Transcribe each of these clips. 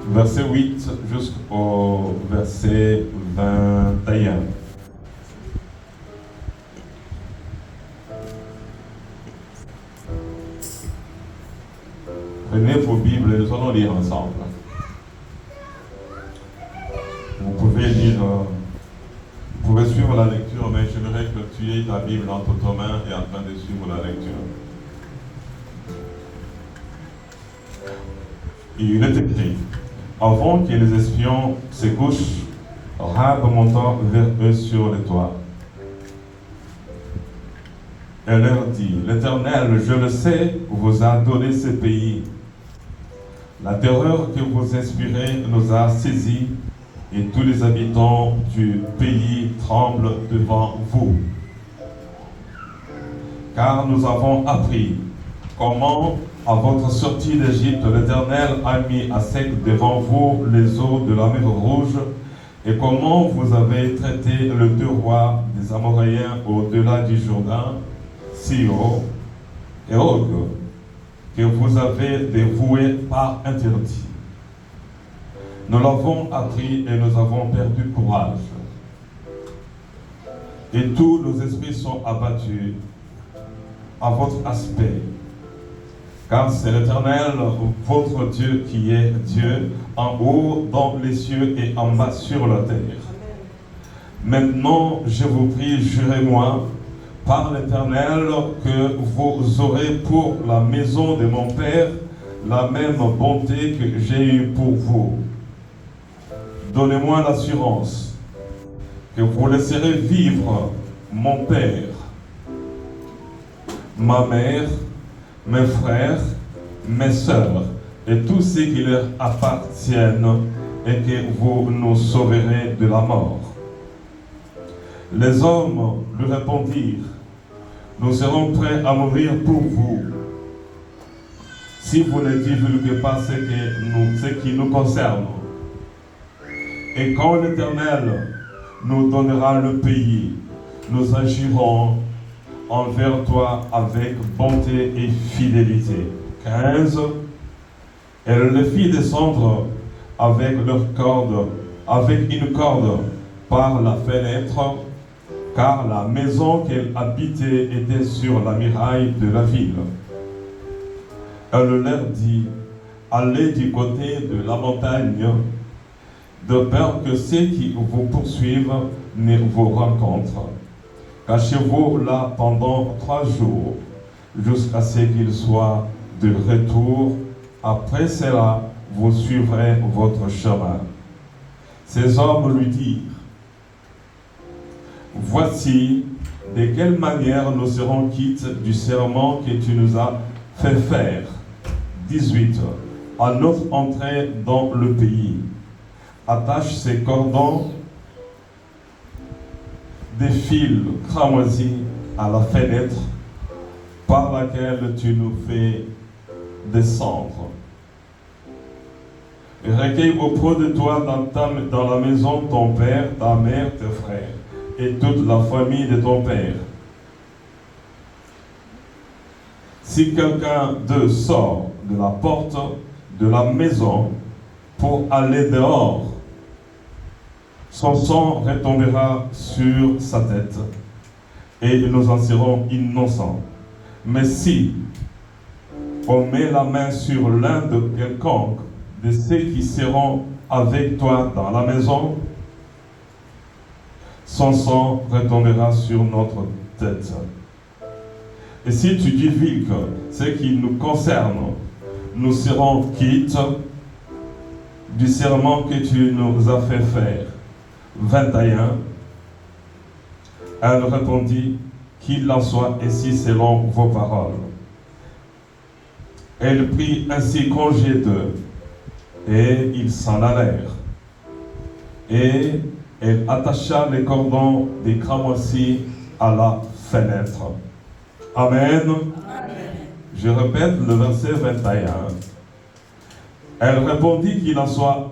verset 8 jusqu'au verset 21. Prenez vos Bibles et nous allons lire ensemble. Vous pouvez suivre la lecture, mais j'aimerais que tu aies ta Bible entre tes mains et en train de suivre la lecture. Et il est écrit, avant que les espions se couchent, Rahab montant vers eux sur les toits. Elle leur dit, l'Éternel, je le sais, vous a donné ce pays. La terreur que vous inspirez nous a saisis, et tous les habitants du pays tremblent devant vous. Car nous avons appris comment, à votre sortie d'Égypte, l'Éternel a mis à sec devant vous les eaux de la mer Rouge, et comment vous avez traité le deux rois des Amoréens au-delà du Jourdain, Sihon et Og, que vous avez dévoués par interdit. Nous l'avons appris et nous avons perdu courage. Et tous nos esprits sont abattus à votre aspect. Car c'est l'Éternel, votre Dieu, qui est Dieu, en haut dans les cieux et en bas sur la terre. Maintenant, je vous prie, jurez-moi, par l'Éternel, que vous aurez pour la maison de mon Père la même bonté que j'ai eue pour vous. Donnez-moi l'assurance que vous laisserez vivre mon Père, ma mère, mes frères, mes sœurs et tous ceux qui leur appartiennent, et que vous nous sauverez de la mort. Les hommes lui répondirent, nous serons prêts à mourir pour vous, si vous ne divulguez pas ce qui nous concerne. Et quand l'Éternel nous donnera le pays, nous agirons envers toi avec bonté et fidélité. 15. Elle les fit descendre avec une corde par la fenêtre, car la maison qu'elle habitait était sur la muraille de la ville. Elle leur dit, allez du côté de la montagne, de peur que ceux qui vous poursuivent ne vous rencontrent. Cachez-vous là pendant 3 jours, jusqu'à ce qu'il soit de retour. Après cela, vous suivrez votre chemin. Ces hommes lui dirent, voici de quelle manière nous serons quittes du serment que tu nous as fait faire. 18. À notre entrée dans le pays, attache ces cordons des fils cramoisis à la fenêtre par laquelle tu nous fais descendre. Et recueille auprès de toi dans la maison ton père, ta mère, tes frères et toute la famille de ton père. Si quelqu'un d'eux sort de la porte de la maison pour aller dehors, son sang retombera sur sa tête et nous en serons innocents. Mais si on met la main sur l'un de quelconque de ceux qui seront avec toi dans la maison, son sang retombera sur notre tête. Et si tu divulgues ce qui nous concerne, nous serons quittes du serment que tu nous as fait faire. 21. Elle répondit, qu'il en soit ainsi selon vos paroles. Elle prit ainsi congé d'eux, et ils s'en allèrent. Et elle attacha les cordons des cramoisis à la fenêtre. Amen. Amen. Je répète le verset 21. Elle répondit, qu'il en soit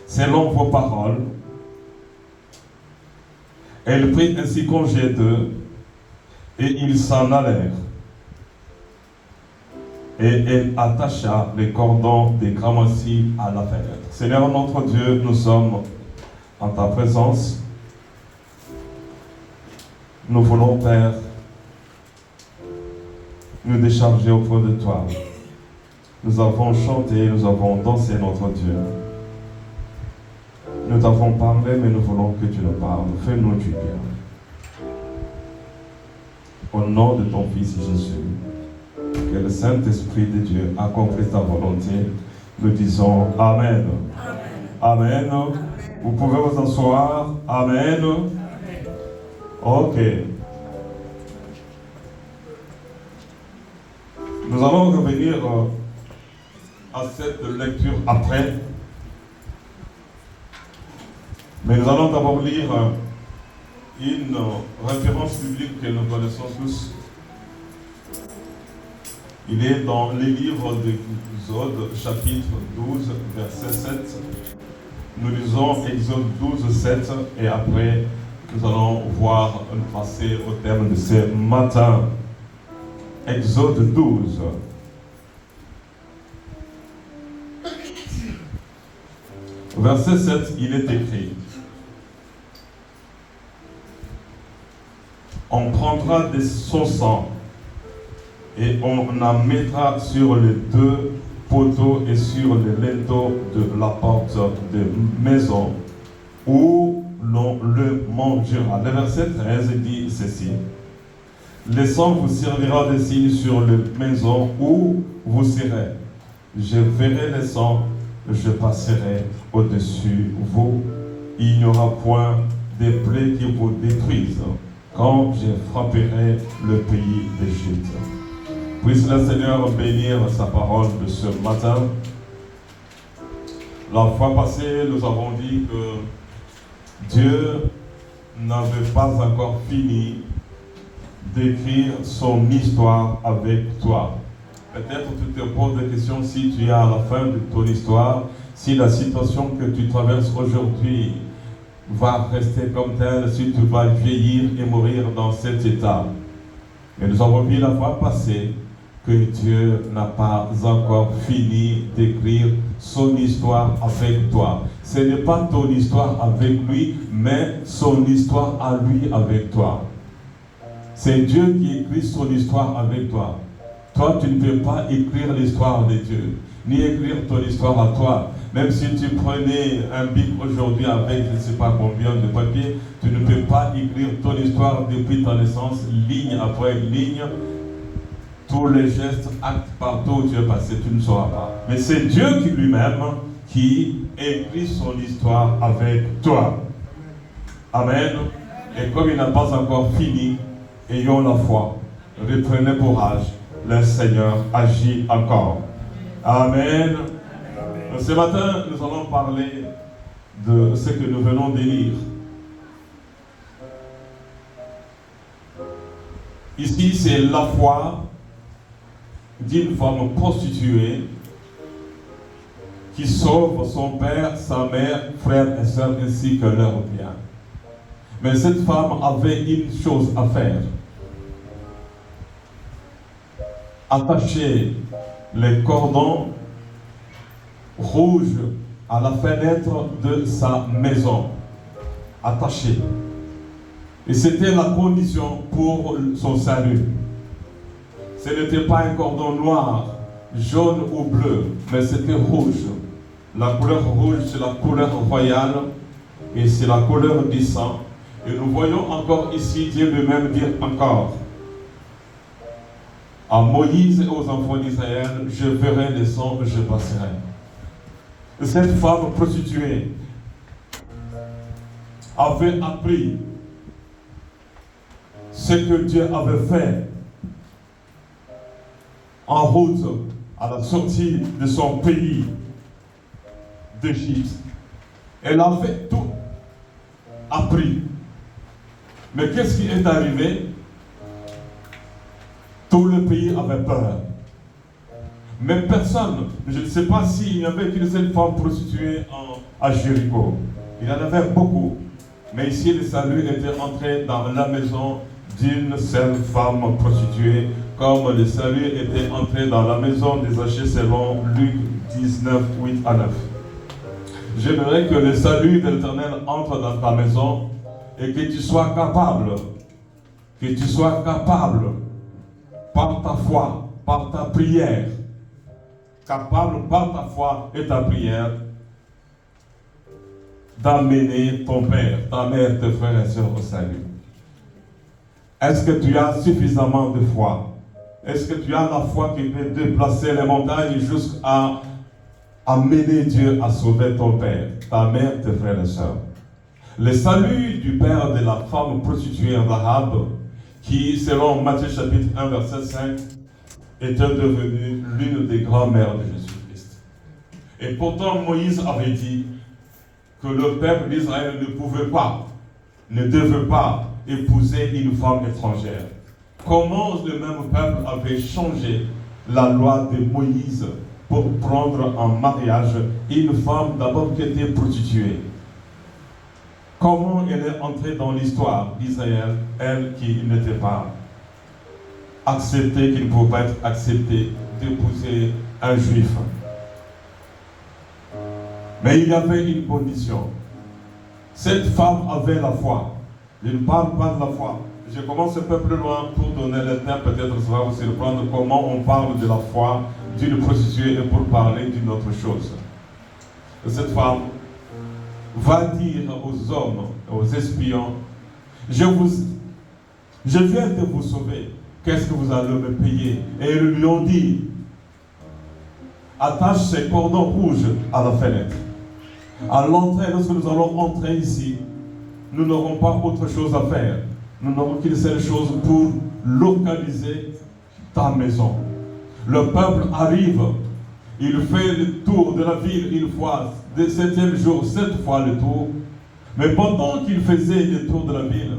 selon vos paroles. Elle prit ainsi congé d'eux, et ils s'en allèrent. et elle attacha les cordons des cramoisis à la fenêtre. Seigneur notre Dieu, nous sommes en ta présence. Nous voulons, Père, nous décharger auprès de toi. Nous avons chanté, nous avons dansé notre Dieu. Nous t'avons parlé, mais nous voulons que tu nous parles. Fais-nous du bien. Au nom de ton Fils Jésus, que le Saint-Esprit de Dieu accomplisse ta volonté. Nous disons Amen. Amen. Amen. Vous pouvez vous asseoir. Amen. Amen. Ok. Nous allons revenir à cette lecture après. Mais nous allons d'abord lire une référence biblique que nous connaissons tous. Il est dans les livres d'Exode, chapitre 12, verset 7. Nous lisons Exode 12, 7 et après nous allons passer au thème de ce matin. Exode 12. Verset 7, il est écrit: on prendra de son sang et on en mettra sur les deux poteaux et sur les linteaux de la porte de maison où l'on le mangera. Le verset 13 dit ceci: le sang vous servira de signe sur les maisons où vous serez. Je verrai le sang, je passerai au-dessus vous. Il n'y aura point de plaies qui vous détruisent quand je frapperai le pays d'Égypte. Puisse le Seigneur bénir sa parole de ce matin. La fois passée, nous avons dit que Dieu n'avait pas encore fini d'écrire son histoire avec toi. Peut-être tu te poses des questions si tu es à la fin de ton histoire, si la situation que tu traverses aujourd'hui va rester comme telle, si tu vas vieillir et mourir dans cet état. Mais nous avons vu la fois passée que Dieu n'a pas encore fini d'écrire son histoire avec toi. Ce n'est pas ton histoire avec lui, mais son histoire à lui avec toi. C'est Dieu qui écrit son histoire avec toi. Toi, tu ne peux pas écrire l'histoire de Dieu, ni écrire ton histoire à toi. Même si tu prenais un bic aujourd'hui avec je ne sais pas combien de papier, tu ne peux pas écrire ton histoire depuis ta naissance, ligne après ligne. Tous les gestes, actes, partout où tu es passé, tu ne sauras pas. Mais c'est Dieu qui lui-même qui écrit son histoire avec toi. Amen. Et comme il n'a pas encore fini, ayons la foi, reprenez courage, le Seigneur agit encore. Amen. Ce matin, nous allons parler de ce que nous venons de lire. Ici, c'est la foi d'une femme prostituée qui sauve son père, sa mère, frères et sœurs ainsi que leurs biens. Mais cette femme avait une chose à faire: attacher les cordons rouges à la fenêtre de sa maison. Attaché. Et c'était la condition pour son salut. Ce n'était pas un cordon noir, jaune ou bleu, mais c'était rouge. La couleur rouge, c'est la couleur royale et c'est la couleur du sang. Et nous voyons encore ici Dieu lui-même dire encore à Moïse et aux enfants d'Israël: je verrai le sang, je passerai. Cette femme prostituée avait appris ce que Dieu avait fait en route à la sortie de son pays d'Égypte. Elle avait tout appris. Mais qu'est-ce qui est arrivé? Tout le pays avait peur. Mais personne, je ne sais pas s'il y avait qu'une seule femme prostituée à Jéricho. Il y en avait beaucoup. Mais ici, le salut était entré dans la maison d'une seule femme prostituée comme le salut était entré dans la maison des Zachée selon Luc 19, 8 à 9. J'aimerais que le salut de l'Éternel entre dans ta maison et que tu sois capable, par ta foi, par ta prière, capable par ta foi et ta prière, d'amener ton père, ta mère, tes frères et sœurs au salut. Est-ce que tu as suffisamment de foi? Est-ce que tu as la foi qui peut déplacer les montagnes jusqu'à amener Dieu à sauver ton père, ta mère, tes frères et sœurs? Le salut du père de la femme prostituée Rahab, qui, selon Matthieu chapitre 1, verset 5, était devenue l'une des grands-mères de Jésus-Christ. Et pourtant, Moïse avait dit que le peuple d'Israël ne devait pas épouser une femme étrangère. Comment le même peuple avait changé la loi de Moïse pour prendre en mariage une femme d'abord qui était prostituée? Comment elle est entrée dans l'histoire d'Israël, elle qui n'était pas acceptée, qui ne pouvait pas être acceptée d'épouser un juif? Mais il y avait une condition. Cette femme avait la foi. Je ne parle pas de la foi. Je commence un peu plus loin pour donner le temps, peut-être ça va vous surprendre comment on parle de la foi d'une prostituée et pour parler d'une autre chose. Cette femme va dire aux hommes, aux espions, je viens de vous sauver, qu'est-ce que vous allez me payer? Et ils lui ont dit, attache ces cordons rouges à la fenêtre. À l'entrée, lorsque nous allons entrer ici, nous n'aurons pas autre chose à faire. Nous n'aurons qu'une seule chose pour localiser ta maison. Le peuple arrive, il fait le tour de la ville une fois, le 7e jour, 7 fois le tour. Mais pendant qu'il faisait le tour de la ville,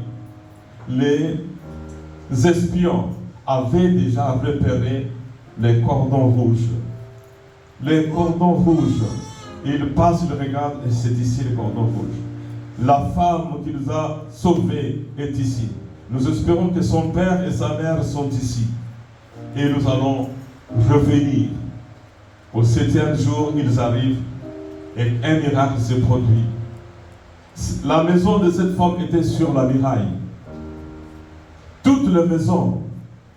les espions avaient déjà repéré les cordons rouges. Les cordons rouges. Il passe, il regarde et c'est ici le cordon rouge. La femme qui nous a sauvés est ici. Nous espérons que son père et sa mère sont ici. Et nous allons revenir. Au 7e jour, ils arrivent et un miracle se produit. La maison de cette femme était sur la muraille. Toutes les maisons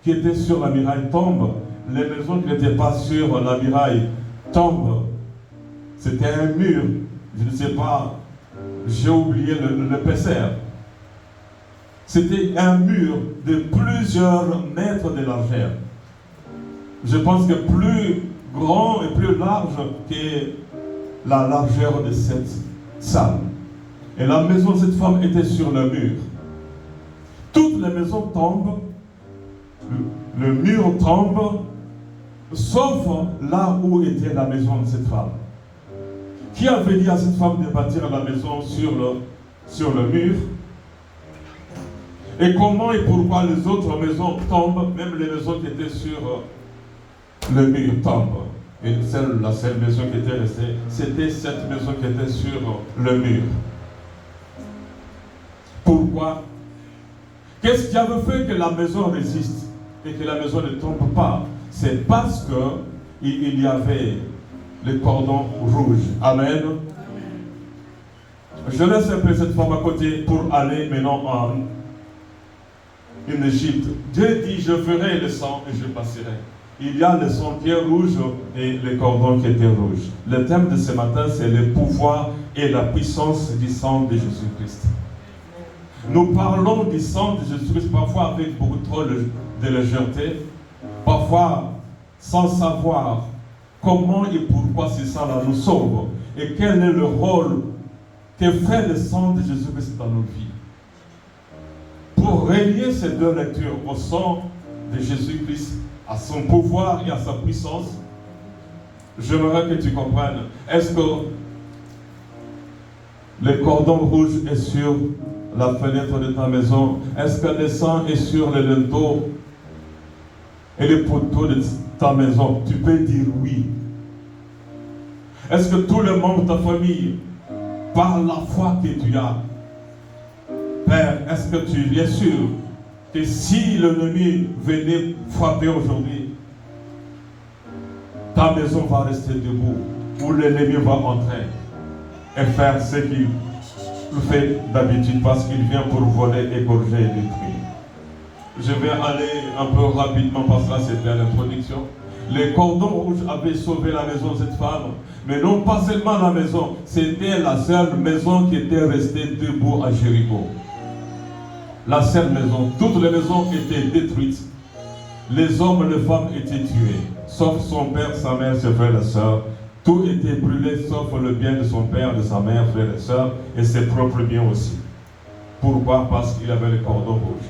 qui étaient sur la muraille tombent. Les maisons qui n'étaient pas sur la muraille tombent. C'était un mur, je ne sais pas, j'ai oublié l'épaisseur. C'était un mur de plusieurs mètres de largeur. Je pense que plus grand et plus large que la largeur de cette salle. Et la maison de cette femme était sur le mur. Toutes les maisons tombent, le mur tombe, sauf là où était la maison de cette femme. Qui avait dit à cette femme de bâtir la maison sur le mur? Et comment et pourquoi les autres maisons tombent, même les maisons qui étaient sur le mur tombent? Et la seule maison qui était restée, c'était cette maison qui était sur le mur. Pourquoi? Qu'est-ce qui avait fait que la maison résiste et que la maison ne tombe pas? C'est parce qu'il y avait les cordons rouges. Amen. Je laisse un peu cette femme à côté pour aller maintenant en Égypte. Dieu dit, je ferai le sang et je passerai. Il y a le sang qui est rouge et les cordons qui étaient rouges. Le thème de ce matin, c'est le pouvoir et la puissance du sang de Jésus-Christ. Nous parlons du sang de Jésus-Christ parfois avec beaucoup trop de légèreté, parfois sans savoir comment et pourquoi ce sang-là nous sauve et quel est le rôle que fait le sang de Jésus-Christ dans nos vies. Pour relier ces deux lectures au sang de Jésus-Christ, à son pouvoir et à sa puissance, j'aimerais que tu comprennes. Est-ce que le cordon rouge est sur la fenêtre de ta maison? Est-ce que le sang est sur les linteaux et les poteaux de ta maison? Tu peux dire oui. Est-ce que tous les membres de ta famille, par la foi que tu as, Père, est-ce que tu es sûr que si l'ennemi venait frapper aujourd'hui, ta maison va rester debout, ou l'ennemi va entrer et faire ce qu'il fait d'habitude, parce qu'il vient pour voler, égorger et détruire. Je vais aller un peu rapidement parce que là c'était l'introduction. Les cordons rouges avaient sauvé la maison de cette femme, mais non pas seulement la maison, c'était la seule maison qui était restée debout à Jéricho. La seule maison, toutes les maisons étaient détruites. Les hommes, les femmes étaient tués, sauf son père, sa mère, ses frères et sœurs. Tout était brûlé, sauf le bien de son père, de sa mère, frères et sœurs, et ses propres biens aussi. Pourquoi? Parce qu'il avait le cordon rouge.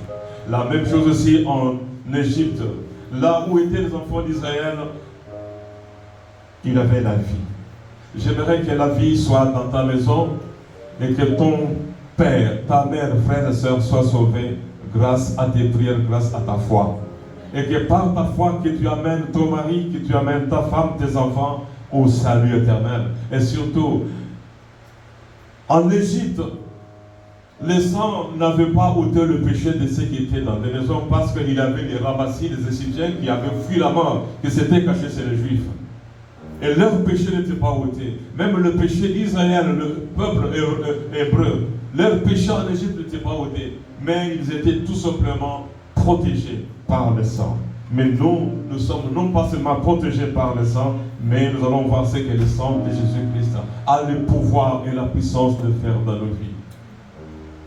La même chose aussi en Égypte, là où étaient les enfants d'Israël, il avait la vie. J'aimerais que la vie soit dans ta maison et que ton père, ta mère, frères et sœurs soient sauvés grâce à tes prières, grâce à ta foi. Et que par ta foi, que tu amènes ton mari, que tu amènes ta femme, tes enfants au salut éternel. Et surtout, en Égypte, les sang n'avaient pas ôté le péché de ceux qui étaient dans les maisons, parce qu'il avait les ramassis, les Égyptiens qui avaient fui la mort, qui s'étaient cachés chez les Juifs. Et leur péché n'était pas ôté. Même le péché d'Israël, le peuple hébreu, leur péché en Égypte n'était pas ôté. Mais ils étaient tout simplement protégés par le sang. Mais nous sommes non pas seulement protégés par le sang, mais nous allons voir ce que le sang de Jésus-Christ a le pouvoir et la puissance de faire dans nos vies.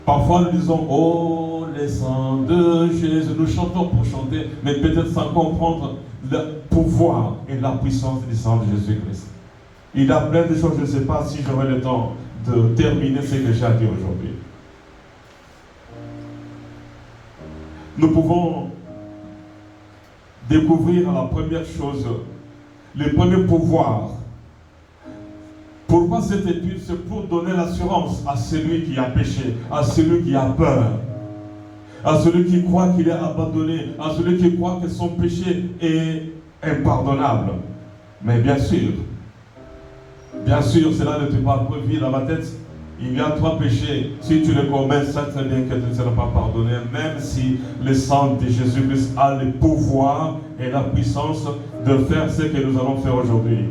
Parfois nous disons, oh, le sang de Jésus, nous chantons pour chanter, mais peut-être sans comprendre le pouvoir et la puissance du sang de Jésus-Christ. Il a plein de choses, je ne sais pas si j'aurai le temps de terminer ce que j'ai à dire aujourd'hui. Nous pouvons découvrir la première chose, le premier pouvoir. Pourquoi cette étude? C'est pour donner l'assurance à celui qui a péché, à celui qui a peur, à celui qui croit qu'il est abandonné, à celui qui croit que son péché est impardonnable. Mais bien sûr, cela ne te parle pas vide dans ma tête. Il y a trois péchés. Si tu les commets, ça très bien que tu ne seras pas pardonné, même si le sang de Jésus-Christ a le pouvoir et la puissance de faire ce que nous allons faire aujourd'hui.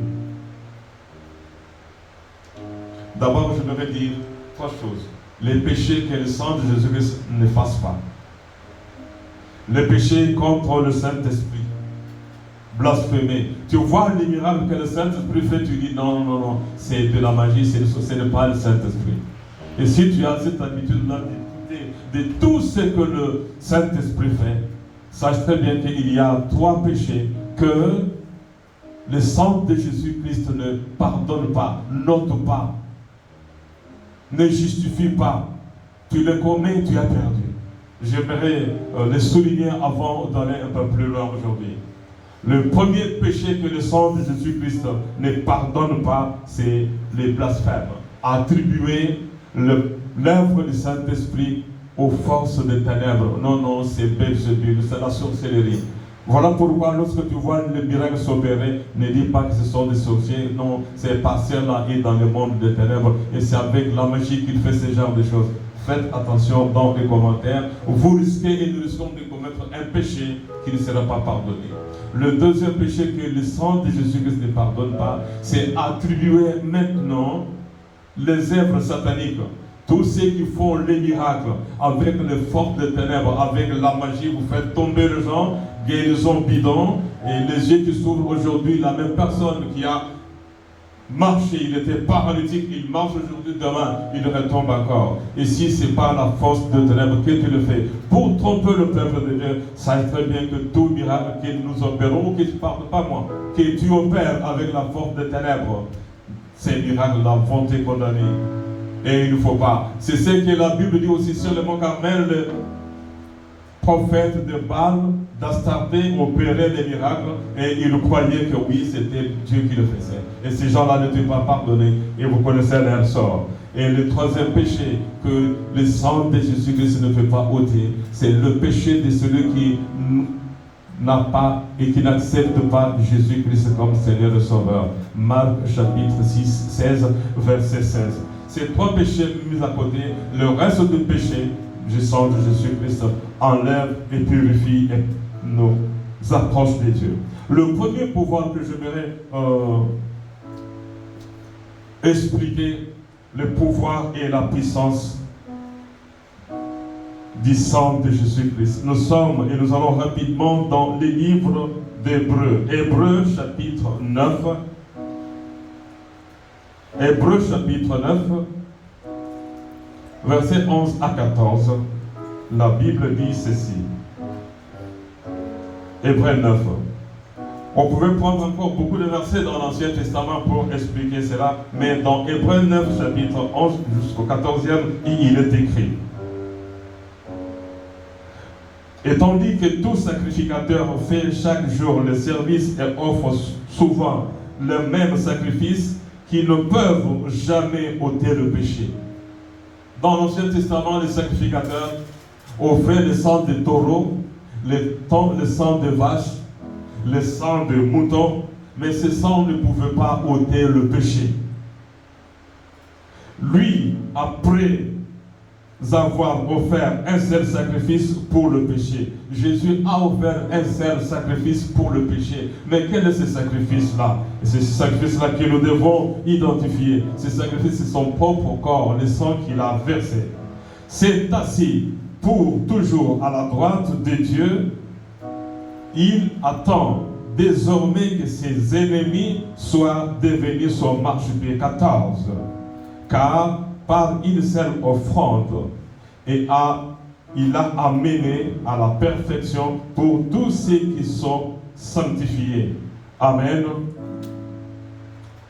D'abord, je devrais dire trois choses. Les péchés que le sang de Jésus-Christ n'efface pas. Les péchés contre le Saint-Esprit. Blasphémer. Tu vois les miracles que le Saint-Esprit fait, tu dis non, c'est de la magie, ce n'est pas le Saint-Esprit. Et si tu as cette habitude-là d'écouter de tout ce que le Saint-Esprit fait, sache très bien qu'il y a trois péchés que le sang de Jésus-Christ ne pardonne pas, n'ôte pas, ne justifie pas. Tu les commets, tu as perdu. J'aimerais les souligner avant d'aller un peu plus loin aujourd'hui. Le premier péché que le sang de Jésus-Christ ne pardonne pas, c'est les blasphèmes. Attribuer l'œuvre du Saint-Esprit aux forces des ténèbres. Non, c'est Belzébul, c'est la sorcellerie. Voilà pourquoi lorsque tu vois les miracles s'opérer, ne dis pas que ce sont des sorciers. Non, c'est partiel-là et dans le monde des ténèbres. Et c'est avec la magie qu'il fait ce genre de choses. Faites attention dans les commentaires. Vous risquez et nous risquons de commettre un péché qui ne sera pas pardonné. Le deuxième péché que le sang de Jésus-Christ ne pardonne pas, c'est attribuer maintenant les œuvres sataniques. Tous ceux qui font les miracles avec les forces des ténèbres, avec la magie, vous faites tomber les gens, guérison bidon, et les yeux qui s'ouvrent aujourd'hui, la même personne qui a marché, il était paralytique, il marche aujourd'hui, demain, il retombe encore. Et si ce n'est pas la force de ténèbres que tu le fais pour tromper le peuple de Dieu, sache très bien que tout miracle que nous opérons, que tu ne parles pas moi, que tu opères avec la force de ténèbres, ces miracles-là vont te condamner. Et il ne faut pas. C'est ce que la Bible dit aussi sur le mont Carmel. Le prophète de Baal, d'Astarté, opérait des miracles et il croyait que oui, c'était Dieu qui le faisait. Et ces gens-là ne t'ont pas pardonné et vous connaissez leur sort. Et le troisième péché que le sang de Jésus-Christ ne peut pas ôter, c'est le péché de celui qui n'a pas et qui n'accepte pas Jésus-Christ comme Seigneur et Sauveur. Marc chapitre 16, verset 16. Ces trois péchés mis à côté, le reste du péché du sang de Jésus-Christ enlève et purifie et nous approche de Dieu. Le premier pouvoir que j'aimerais expliquer, le pouvoir et la puissance du sang de Jésus-Christ. Nous allons rapidement dans les livres d'Hébreux. Hébreux chapitre 9. Hébreux chapitre 9, versets 11 à 14. La Bible dit ceci. Hébreux 9. On pouvait prendre encore beaucoup de versets dans l'Ancien Testament pour expliquer cela, mais dans Hébreux 9, chapitre 11 jusqu'au 14e, il est écrit. Et tandis que tout sacrificateur fait chaque jour le service et offre souvent le même sacrifice, qui ne peuvent jamais ôter le péché. Dans l'Ancien Testament, les sacrificateurs offraient le sang de taureaux, le sang de vaches, le sang de moutons, mais ce sang ne pouvait pas ôter le péché. Lui, après avoir offert un seul sacrifice pour le péché, Jésus a offert un seul sacrifice pour le péché. Mais quel est ce sacrifice-là? C'est ce sacrifice-là que nous devons identifier. Ce sacrifice, c'est son propre corps, le sang qu'il a versé. C'est assis pour toujours à la droite de Dieu. Il attend désormais que ses ennemis soient devenus son marchepied. 14. Car par une seule offrande, il a amené à la perfection pour tous ceux qui sont sanctifiés. Amen.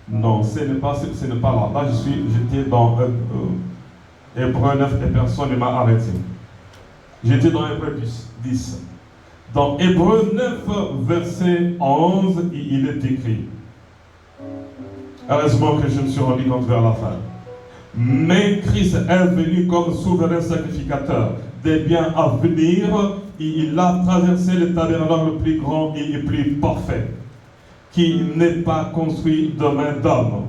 Non, ce n'est pas là. Là, j'étais dans Hébreux 9 et personne ne m'a arrêté. J'étais dans Hébreux 10. Dans Hébreux 9, verset 11, il est écrit. Heureusement que je me suis rendu compte vers la fin. Mais Christ est venu comme souverain sacrificateur des biens à venir, et il a traversé le tabernacle le plus grand et le plus parfait, qui n'est pas construit de main d'homme,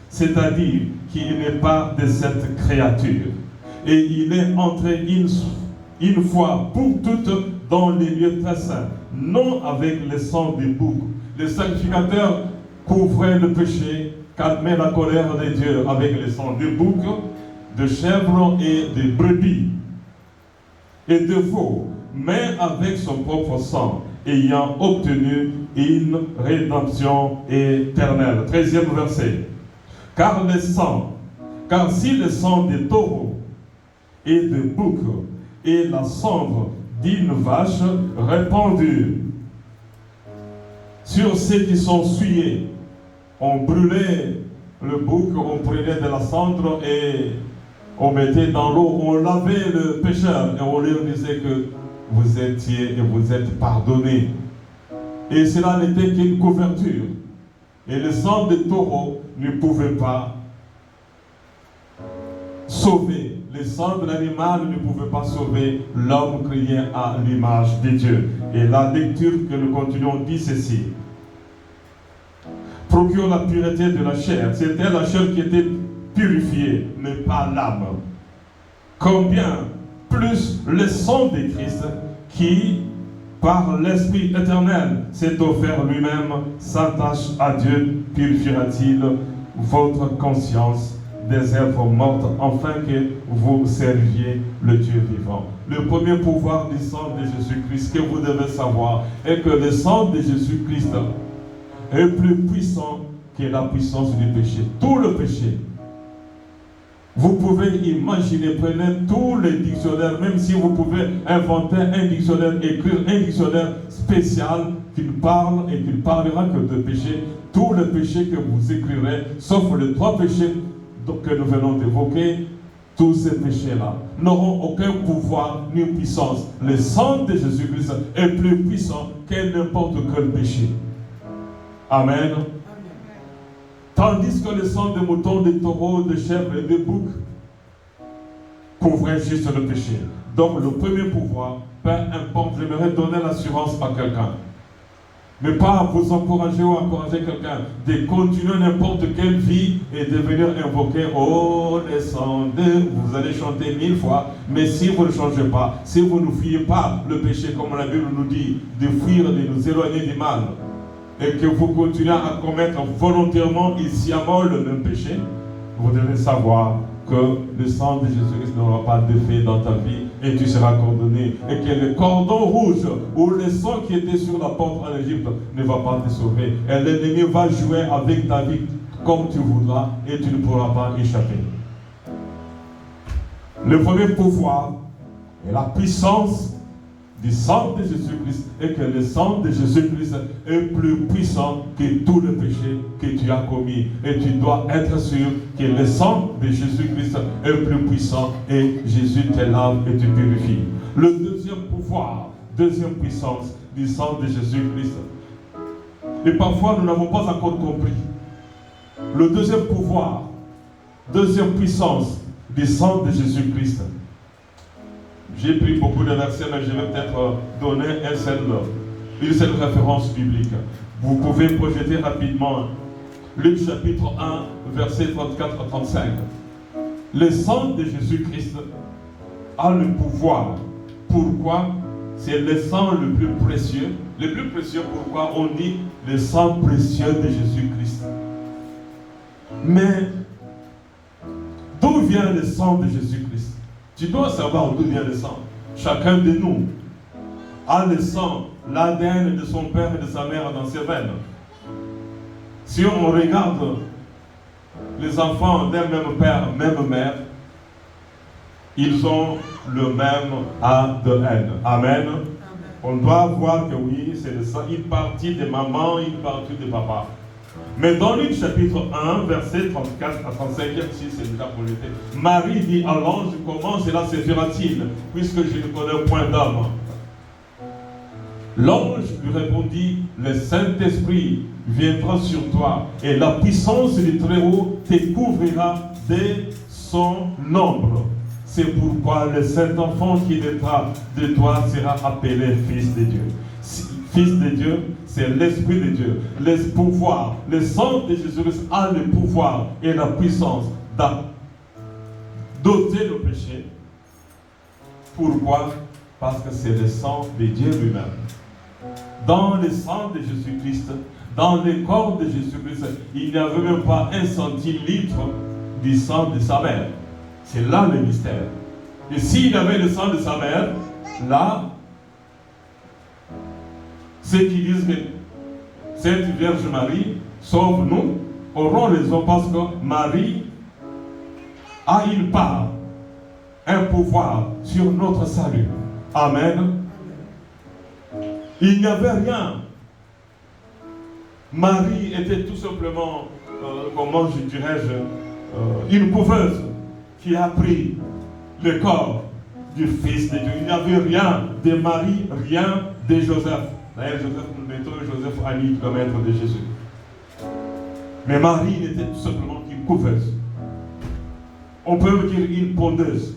c'est-à-dire qui n'est pas de cette créature. Et il est entré une fois pour toutes dans les lieux très saints, non avec le sang des boucs. Le sacrificateur couvrait le péché, calmait la colère de Dieu avec le sang de bouc, de chèvre et de brebis et de veau, mais avec son propre sang, ayant obtenu une rédemption éternelle. 13e verset. Car si le sang des taureaux et de bouc et la cendre d'une vache répandue sur ceux qui sont souillés, on brûlait le bouc, on prenait de la cendre et on mettait dans l'eau, on lavait le pécheur et on lui disait que vous étiez et vous êtes pardonnés. Et cela n'était qu'une couverture. Et le sang de taureau ne pouvait pas sauver. Le sang de l'animal ne pouvait pas sauver l'homme créé à l'image de Dieu. Et la lecture que nous continuons dit ceci. Procure la pureté de la chair. C'était la chair qui était purifiée, mais pas l'âme. Combien plus le sang de Christ qui, par l'Esprit éternel, s'est offert lui-même, s'attache à Dieu, purifiera-t-il votre conscience des œuvres mortes, afin que vous serviez le Dieu vivant. Le premier pouvoir du sang de Jésus-Christ que vous devez savoir est que le sang de Jésus-Christ est plus puissant que la puissance du péché. Tout le péché. Vous pouvez imaginer, prenez tous les dictionnaires, même si vous pouvez inventer un dictionnaire, écrire un dictionnaire spécial qui parle et qui parlera que de péché, tous les péchés que vous écrirez, sauf les 3 péchés que nous venons d'évoquer, tous ces péchés-là n'auront aucun pouvoir ni puissance. Le sang de Jésus-Christ est plus puissant que n'importe quel péché. Amen. Tandis que le sang de moutons, de taureaux, de chèvres et de boucs couvrait juste le péché. Donc le premier pouvoir, peu importe, j'aimerais donner l'assurance à quelqu'un. Mais pas vous encourager ou encourager quelqu'un de continuer n'importe quelle vie et de venir invoquer, oh, descendez, vous allez chanter 1000 fois, mais si vous ne changez pas, si vous ne fuyez pas le péché, comme la Bible nous dit, de fuir, de nous éloigner du mal, et que vous continuez à commettre volontairement et sciemment le même péché, vous devez savoir que le sang de Jésus-Christ n'aura pas d'effet dans ta vie et tu seras condamné. Et que le cordon rouge ou le sang qui était sur la porte en Égypte ne va pas te sauver. Et l'ennemi va jouer avec ta vie comme tu voudras et tu ne pourras pas échapper. Le premier pouvoir est la puissance du sang de Jésus-Christ et que le sang de Jésus-Christ est plus puissant que tout le péché que tu as commis. Et tu dois être sûr que le sang de Jésus-Christ est plus puissant et Jésus te lave et te purifie. Le deuxième pouvoir, deuxième puissance du sang de Jésus-Christ. Et parfois nous n'avons pas encore compris. Le deuxième pouvoir, deuxième puissance du sang de Jésus-Christ. J'ai pris beaucoup de versets, mais je vais peut-être donner une seule référence biblique. Vous pouvez projeter rapidement Luc chapitre 1, versets 34 à 35. Le sang de Jésus-Christ a le pouvoir. Pourquoi? C'est le sang le plus précieux. Le plus précieux, pourquoi on dit le sang précieux de Jésus-Christ? Mais d'où vient le sang de Jésus-Christ? Tu dois savoir d'où vient le sang. Chacun de nous a le sang, l'ADN de son père et de sa mère dans ses veines. Si on regarde les enfants d'un même père, même mère, ils ont le même ADN. Amen. On doit voir que oui, c'est le sang, une partie de maman, une partie de papa. Mais dans Luc chapitre 1, verset 34 à 35, si c'est déjà projeté, Marie dit à l'ange, comment cela se fera-t-il, puisque je ne connais point d'homme? L'ange lui répondit, le Saint-Esprit viendra sur toi, et la puissance du Très-Haut te couvrira de son ombre. C'est pourquoi le Saint-Enfant qui naîtra de toi sera appelé Fils de Dieu. Fils de Dieu, c'est l'Esprit de Dieu, le pouvoir, le sang de Jésus-Christ a le pouvoir et la puissance d'ôter le péché. Pourquoi? Parce que c'est le sang de Dieu lui-même. Dans le sang de Jésus-Christ, dans le corps de Jésus-Christ, il n'y avait même pas un centilitre du sang de sa mère. C'est là le mystère. Et s'il avait le sang de sa mère, là, ceux qui disent que Sainte Vierge Marie sauve-nous auront raison parce que Marie a une part, un pouvoir sur notre salut. Amen. Il n'y avait rien. Marie était tout simplement, comment je dirais-je, une couveuse qui a pris le corps du Fils de Dieu. Il n'y avait rien de Marie, rien de Joseph. D'ailleurs, nous mettons Joseph à 1000 km de Jésus. Mais Marie était tout simplement une couveuse. On peut dire une pondeuse.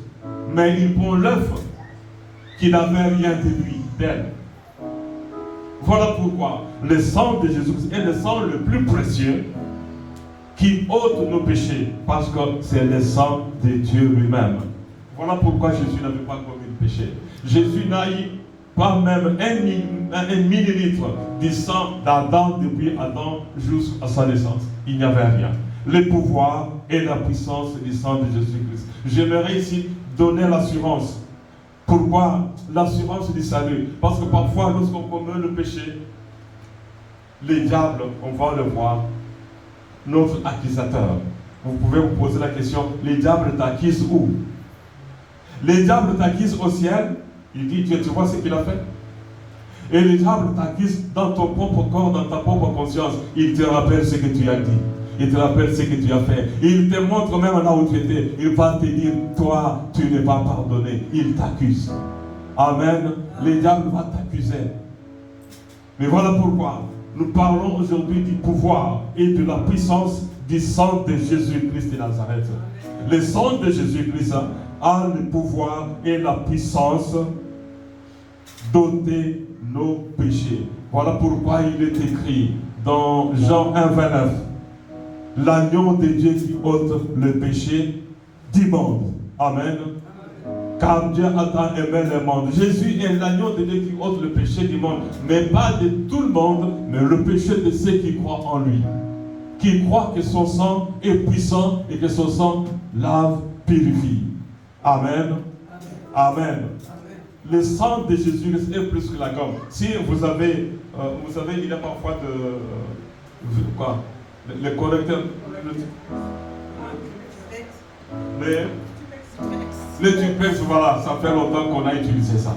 Mais il pond l'œuf qui n'avait rien de lui, d'elle. Voilà pourquoi le sang de Jésus est le sang le plus précieux qui ôte nos péchés. Parce que c'est le sang de Dieu lui-même. Voilà pourquoi Jésus n'avait pas commis de péché. Jésus n'a eu pas même un millilitre du sang d'Adam depuis Adam jusqu'à sa naissance. Il n'y avait rien. Le pouvoir et la puissance du sang de Jésus-Christ. J'aimerais ici donner l'assurance. Pourquoi l'assurance du salut? Parce que parfois, lorsqu'on commet le péché, les diables, on va le voir, notre accusateur. Vous pouvez vous poser la question, les diables t'accusent où? Les diables t'accusent au ciel. Il dit, tu vois ce qu'il a fait? Et les diables t'accusent dans ton propre corps, dans ta propre conscience. Il te rappelle ce que tu as dit. Il te rappelle ce que tu as fait. Il te montre même là où tu étais. Il va te dire, toi, tu n'es pas pardonné. Il t'accuse. Amen. Les diables vont t'accuser. Mais voilà pourquoi nous parlons aujourd'hui du pouvoir et de la puissance du sang de Jésus-Christ de Nazareth. Le sang de Jésus-Christ a le pouvoir et la puissance d'ôter nos péchés. Voilà pourquoi il est écrit dans Jean 1,29, l'agneau de Dieu qui ôte le péché du monde. Amen. Car Dieu a tant aimé le monde. Jésus est l'agneau de Dieu qui ôte le péché du monde. Mais pas de tout le monde, mais le péché de ceux qui croient en lui. Qui croient que son sang est puissant et que son sang lave, purifie. Amen. Amen. Le sang de Jésus est plus que la gomme. Si vous savez, il y a parfois le correcteur. Le tupex, voilà, ça fait longtemps qu'on a utilisé ça.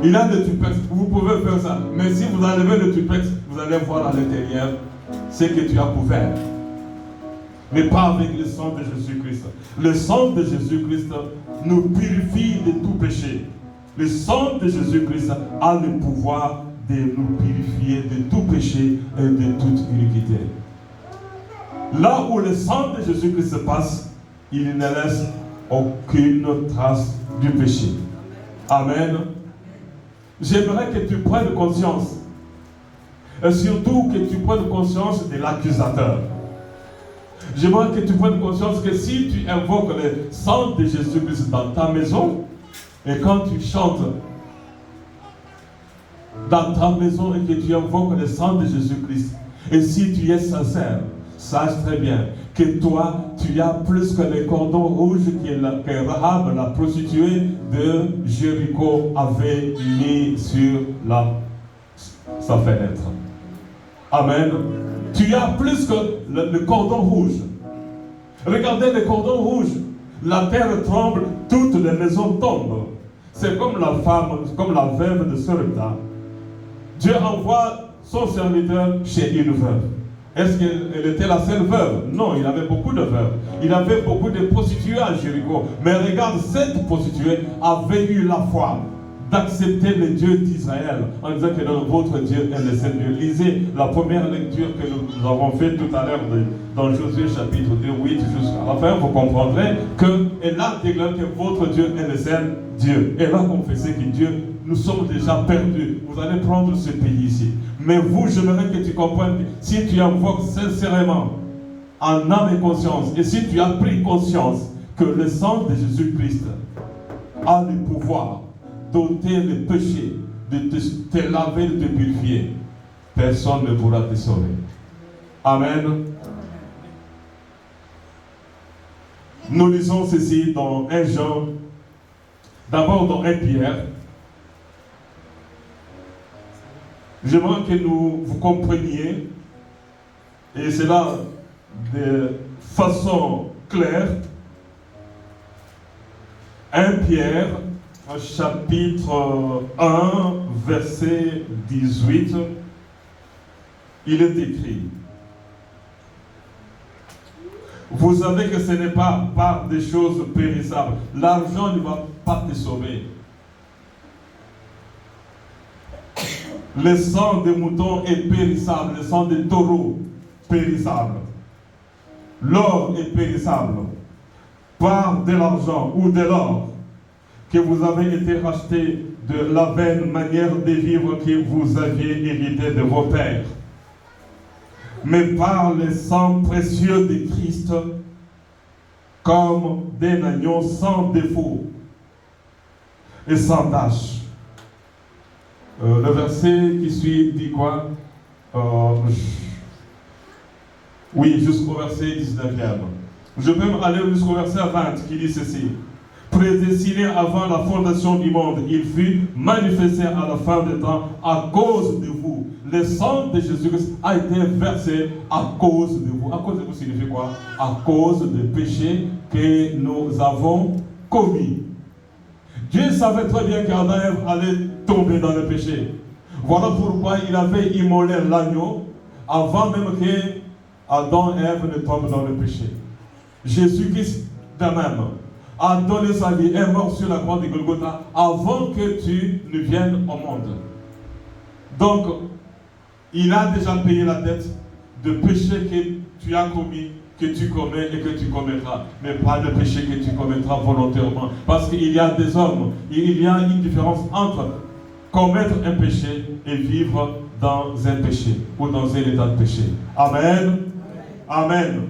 Il a le tupex, vous pouvez faire ça. Mais si vous enlevez le tupex, vous allez voir à l'intérieur ce que tu as couvert. Mais pas avec le sang de Jésus-Christ. Le sang de Jésus-Christ nous purifie de tout péché. Le sang de Jésus-Christ a le pouvoir de nous purifier de tout péché et de toute iniquité. Là où le sang de Jésus-Christ passe, il ne laisse aucune trace du péché. Amen. J'aimerais que tu prennes conscience. Et surtout que tu prennes conscience de l'accusateur. J'aimerais que tu prennes conscience que si tu invoques le sang de Jésus-Christ dans ta maison, et quand tu chantes dans ta maison et que tu invoques le sang de Jésus-Christ, et si tu es sincère, sache très bien que toi, tu as plus que les cordons rouges que Rahab, la prostituée de Jéricho, avait mis sur sa fenêtre. Amen. Tu as plus que le cordon rouge. Regardez le cordon rouge. La terre tremble, toutes les maisons tombent. C'est comme la femme, comme la veuve de Sarepta. Dieu envoie son serviteur chez une veuve. Est-ce qu'elle était la seule veuve? Non, il avait beaucoup de veuves. Il avait beaucoup de prostituées à Jéricho. Mais regarde, cette prostituée avait eu la foi d'accepter le Dieu d'Israël en disant que votre Dieu est le Seigneur. Lisez la première lecture que nous avons faite tout à l'heure dans Josué chapitre 2, 8 jusqu'à la fin. Vous comprendrez qu'elle a déclaré que votre Dieu est le seul Dieu. Elle a confessé que Dieu, nous sommes déjà perdus. Vous allez prendre ce pays ici. Mais vous, j'aimerais que tu comprennes que si tu invoques sincèrement en âme et conscience, et si tu as pris conscience que le sang de Jésus-Christ a le pouvoir d'ôter le péché, de te laver, de te purifier, personne ne pourra te sauver. Amen. Nous lisons ceci dans 1 Jean, d'abord dans 1 Pierre. J'aimerais que vous compreniez, et cela de façon claire. 1 Pierre, chapitre 1, verset 18, il est écrit: vous savez que ce n'est pas par des choses périssables. L'argent ne va pas te sauver. Le sang de mouton est périssable, le sang de taureau périssable. L'or est périssable. Par de l'argent ou de l'or que vous avez été racheté de la vaine manière de vivre que vous aviez hérité de vos pères, mais par le sang précieux de Christ, comme d'un agneau sans défaut et sans tache. Le verset qui suit dit quoi? Oui, jusqu'au verset 19e. Je peux aller jusqu'au verset 20 qui dit ceci: prédestiné avant la fondation du monde, il fut manifesté à la fin des temps à cause de vous. Le sang de Jésus-Christ a été versé à cause de vous. À cause de vous signifie quoi? À cause des péchés que nous avons commis. Dieu savait très bien qu'Adam et Ève allaient tomber dans le péché. Voilà pourquoi il avait immolé l'agneau avant même que Adam et Ève ne tombent dans le péché. Jésus-Christ de même a donné sa vie, est mort sur la croix de Golgotha avant que tu ne viennes au monde. Donc, il a déjà payé la dette de péché que tu as commis, que tu commets et que tu commettras, mais pas de péché que tu commettras volontairement. Parce qu'il y a des hommes, il y a une différence entre commettre un péché et vivre dans un péché ou dans un état de péché. Amen. Amen.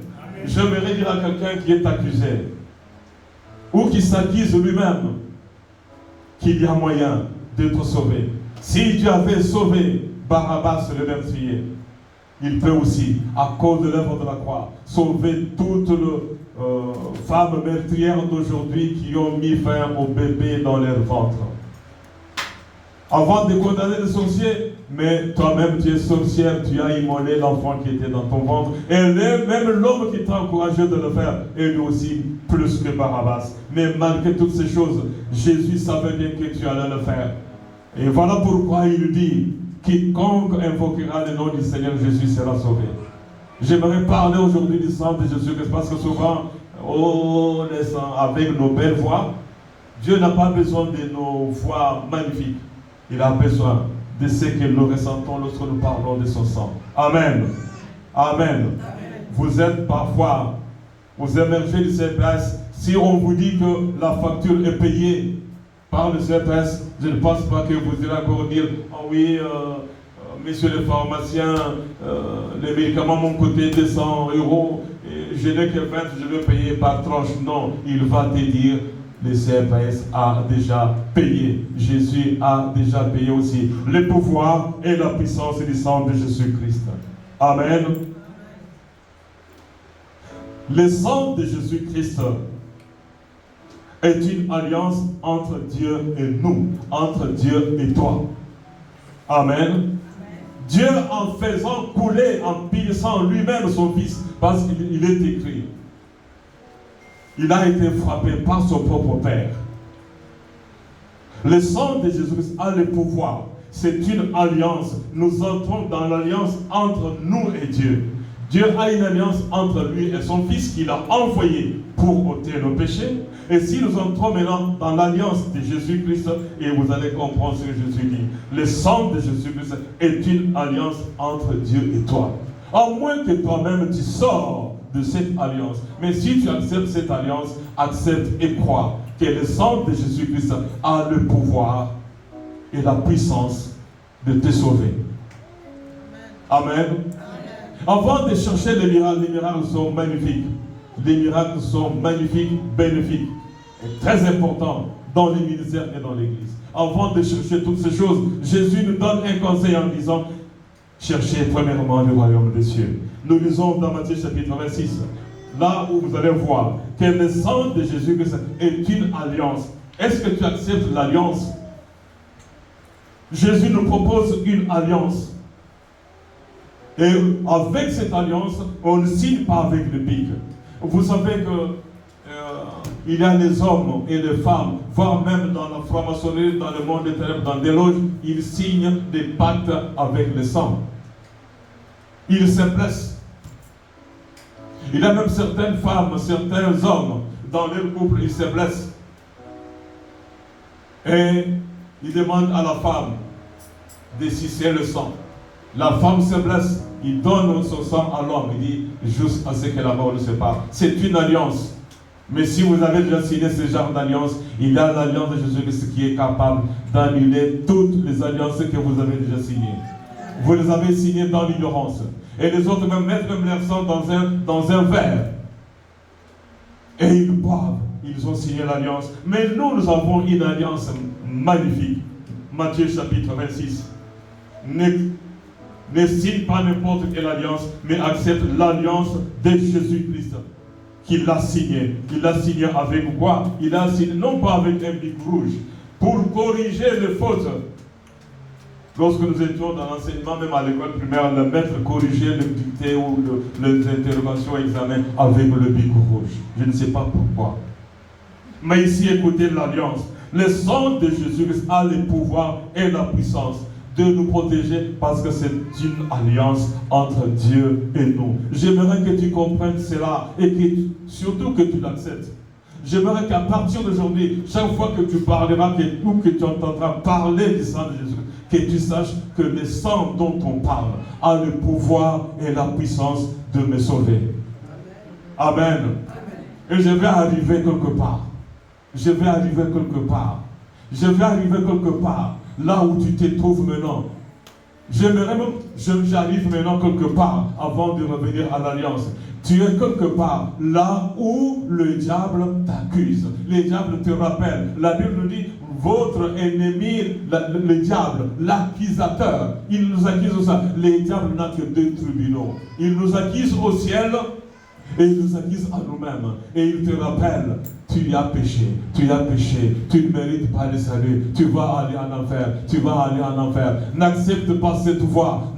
J'aimerais dire à quelqu'un qui est accusé ou qui s'accuse lui-même qu'il y a moyen d'être sauvé. Si Dieu avait sauvé Barabbas le meurtrier, il peut aussi, à cause de l'œuvre de la croix, sauver toutes les femmes meurtrières d'aujourd'hui qui ont mis fin au bébé dans leur ventre. Avant de condamner le sorcier, mais toi-même tu es sorcière, tu as immolé l'enfant qui était dans ton ventre. Et même l'homme qui t'a encouragé de le faire est lui aussi plus que Barabbas. Mais malgré toutes ces choses, Jésus savait bien que tu allais le faire. Et voilà pourquoi il dit, quiconque invoquera le nom du Seigneur Jésus sera sauvé. J'aimerais parler aujourd'hui du sang de Jésus, parce que souvent, avec nos belles voix, Dieu n'a pas besoin de nos voix magnifiques. Il a besoin de ce que nous ressentons lorsque nous parlons de son sang. Amen. Amen. Amen. Vous êtes parfois, vous émergez du CPS. Si on vous dit que la facture est payée par le CPS, je ne pense pas que vous irez encore dire, ah oui, messieurs les pharmaciens, les médicaments m'ont coûté 200 €, et je n'ai que 20, je vais payer par tranche. Non, il va te dire, le CPS a déjà payé. Jésus a déjà payé aussi le pouvoir et la puissance du sang de Jésus-Christ. Amen. Le sang de Jésus-Christ est une alliance entre Dieu et nous, entre Dieu et toi. Amen. Dieu, en faisant couler, en pissant lui-même son Fils, parce qu'il est écrit, il a été frappé par son propre Père. Le sang de Jésus-Christ a le pouvoir. C'est une alliance. Nous entrons dans l'alliance entre nous et Dieu. Dieu a une alliance entre lui et son Fils qu'il a envoyé pour ôter nos péchés. Et si nous entrons maintenant dans l'alliance de Jésus-Christ, et vous allez comprendre ce que Jésus dit, le sang de Jésus-Christ est une alliance entre Dieu et toi. À moins que toi-même tu sors de cette alliance. Mais si tu acceptes cette alliance, accepte et crois que le sang de Jésus-Christ a le pouvoir et la puissance de te sauver. Amen. Avant de chercher les miracles sont magnifiques. Les miracles sont magnifiques, bénéfiques et très importants dans les ministères et dans l'Église. Avant de chercher toutes ces choses, Jésus nous donne un conseil en disant, cherchez premièrement le royaume des cieux. Nous lisons dans Matthieu chapitre 26, là où vous allez voir que le sang de Jésus-Christ est une alliance. Est-ce que tu acceptes l'alliance? Jésus nous propose une alliance. Et avec cette alliance, on ne signe pas avec le pic. Vous savez que il y a les hommes et les femmes, voire même dans la franc-maçonnerie, dans le monde des ténèbres, dans des loges, ils signent des pactes avec le sang. Ils se blessent. Il y a même certaines femmes, certains hommes, dans leur couple, ils se blessent. Et ils demandent à la femme de sucer le sang. La femme se blesse, il donne son sang à l'homme, il dit juste à ce que la mort le sépare. C'est une alliance. Mais si vous avez déjà signé ce genre d'alliance, il y a l'alliance de Jésus-Christ qui est capable d'annuler toutes les alliances que vous avez déjà signées. Vous les avez signées dans l'ignorance. Et les autres même mettent même leur sang dans un verre. Et ils boivent. Ils ont signé l'alliance. Mais nous avons une alliance magnifique. Matthieu chapitre 26. Ne signe pas n'importe quelle alliance, mais accepte l'alliance de Jésus-Christ. Qu'il a signé. Il a signé avec quoi? Il a signé non pas avec un bic rouge, pour corriger les fautes. Lorsque nous étions dans l'enseignement, même à l'école primaire, le maître corrigeait le dicté ou les interrogations examens avec le bic rouge. Je ne sais pas pourquoi. Mais ici, écoutez l'alliance. Le sang de Jésus-Christ a le pouvoir et la puissance de nous protéger parce que c'est une alliance entre Dieu et nous. J'aimerais que tu comprennes cela et que surtout que tu l'acceptes. J'aimerais qu'à partir d'aujourd'hui, chaque fois que tu parleras ou que tu entendras parler du sang de Jésus, que tu saches que le sang dont on parle a le pouvoir et la puissance de me sauver. Amen. Et je vais arriver quelque part. Je vais arriver quelque part. Je vais arriver quelque part. Là où tu te trouves maintenant. J'aimerais même, j'arrive maintenant quelque part avant de revenir à l'alliance. Tu es quelque part là où le diable t'accuse. Le diable te rappelle. La Bible nous dit, votre ennemi, le diable, l'accusateur, il nous accuse de ça. Le diable n'a que deux tribunaux. Il nous accuse au ciel et il nous accuse à nous-mêmes. Et il te rappelle, tu as péché, tu ne mérites pas le salut, tu vas aller en enfer, N'accepte pas cette voie,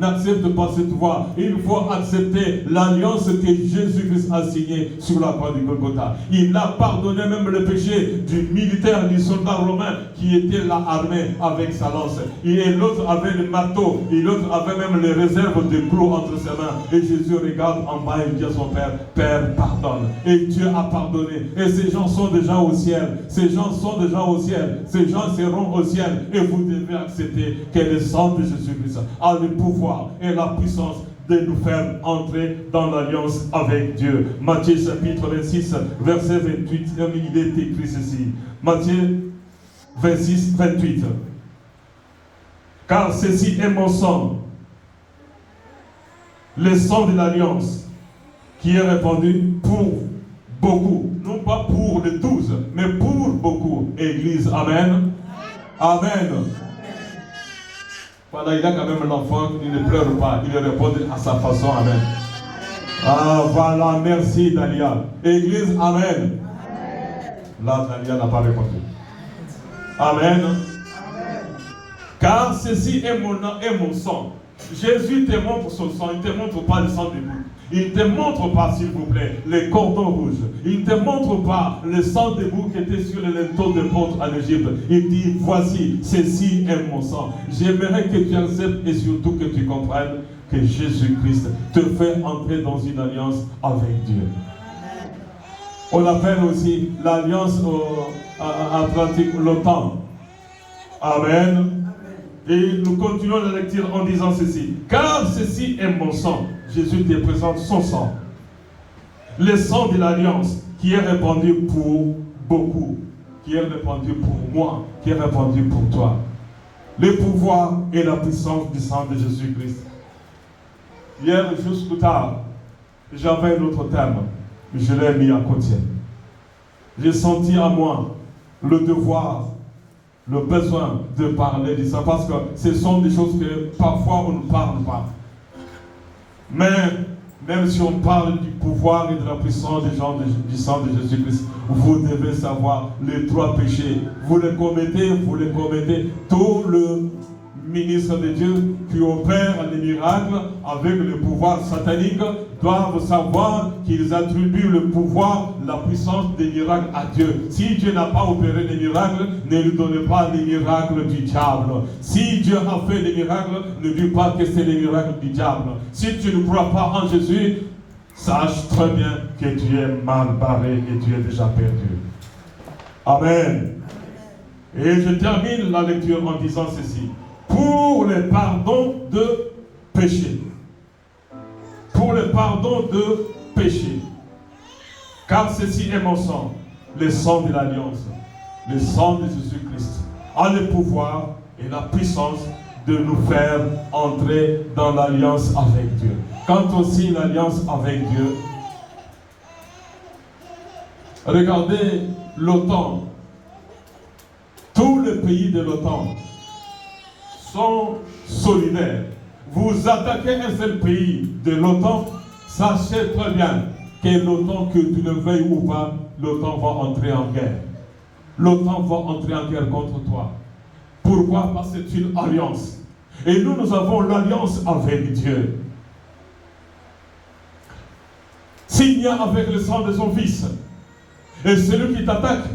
Il faut accepter l'alliance que Jésus-Christ a signée sur la croix du Golgotha. Il a pardonné même le péché du militaire, du soldat romain qui était là armé avec sa lance. Et l'autre avait le marteau, et l'autre avait même les réserves de clous entre ses mains. Et Jésus regarde en bas et dit à son Père, Père, pardonne. Et Dieu a pardonné. Et ces gens sont déjà au ciel. Ces gens seront au ciel. Et vous devez accepter que le sang de Jésus-Christ a le pouvoir et la puissance de nous faire entrer dans l'alliance avec Dieu. Matthieu chapitre 26, verset 28, il est écrit ceci. Matthieu 26, 28. Car ceci est mon sang, le sang de l'alliance, qui est répandu pour beaucoup. Non pas pour les 12, mais pour beaucoup. Église, amen. Amen. Voilà, il a quand même l'enfant, il ne pleure pas, il répond à sa façon, amen. Ah, voilà, merci Dalia. Église, amen. Là, Dalia n'a pas répondu. Amen. Car ceci est mon sang. Jésus te montre son sang, il ne te montre pas le sang du bouc. Il ne te montre pas, s'il vous plaît, les cordons rouges. Il ne te montre pas le sang de bouc qui était sur le linteau de porte en Égypte. Il dit, voici, ceci est mon sang. J'aimerais que tu acceptes et surtout que tu comprennes que Jésus-Christ te fait entrer dans une alliance avec Dieu. On appelle aussi l'alliance atlantique l'OTAN. Amen. Et nous continuons la lecture en disant ceci. Car ceci est mon sang. Jésus te présente son sang. Le sang de l'alliance qui est répandu pour beaucoup. Qui est répandu pour moi. Qui est répandu pour toi. Le pouvoir et la puissance du sang de Jésus-Christ. Hier, jusqu'au tard, j'avais un autre thème. Je l'ai mis à côté. J'ai senti à moi le devoir, le besoin de parler de ça, parce que ce sont des choses que parfois on ne parle pas. Mais même si on parle du pouvoir et de la puissance du sang de Jésus-Christ, vous devez savoir les trois péchés. Vous les commettez. Tout le ministre de Dieu qui opère les miracles avec le pouvoir satanique doivent savoir qu'ils attribuent le pouvoir, la puissance des miracles à Dieu. Si Dieu n'a pas opéré les miracles, ne lui donnez pas les miracles du diable. Si Dieu a fait les miracles, ne dis pas que c'est les miracles du diable. Si tu ne crois pas en Jésus, sache très bien que tu es mal barré et tu es déjà perdu. Amen. Et je termine la lecture en disant ceci. Pour le pardon de péché. Pour le pardon de péché. Car ceci est mon sang, le sang de l'alliance, le sang de Jésus-Christ, a le pouvoir et la puissance de nous faire entrer dans l'alliance avec Dieu. Quant aussi l'alliance avec Dieu, regardez l'OTAN. Tous les pays de l'OTAN sont solidaires. Vous attaquez un seul pays de l'OTAN, sachez très bien que l'OTAN, que tu le veuilles ou pas, l'OTAN va entrer en guerre. L'OTAN va entrer en guerre contre toi. Pourquoi? Parce que c'est une alliance. Et nous avons l'alliance avec Dieu. Signée avec le sang de son Fils. Et celui qui t'attaque,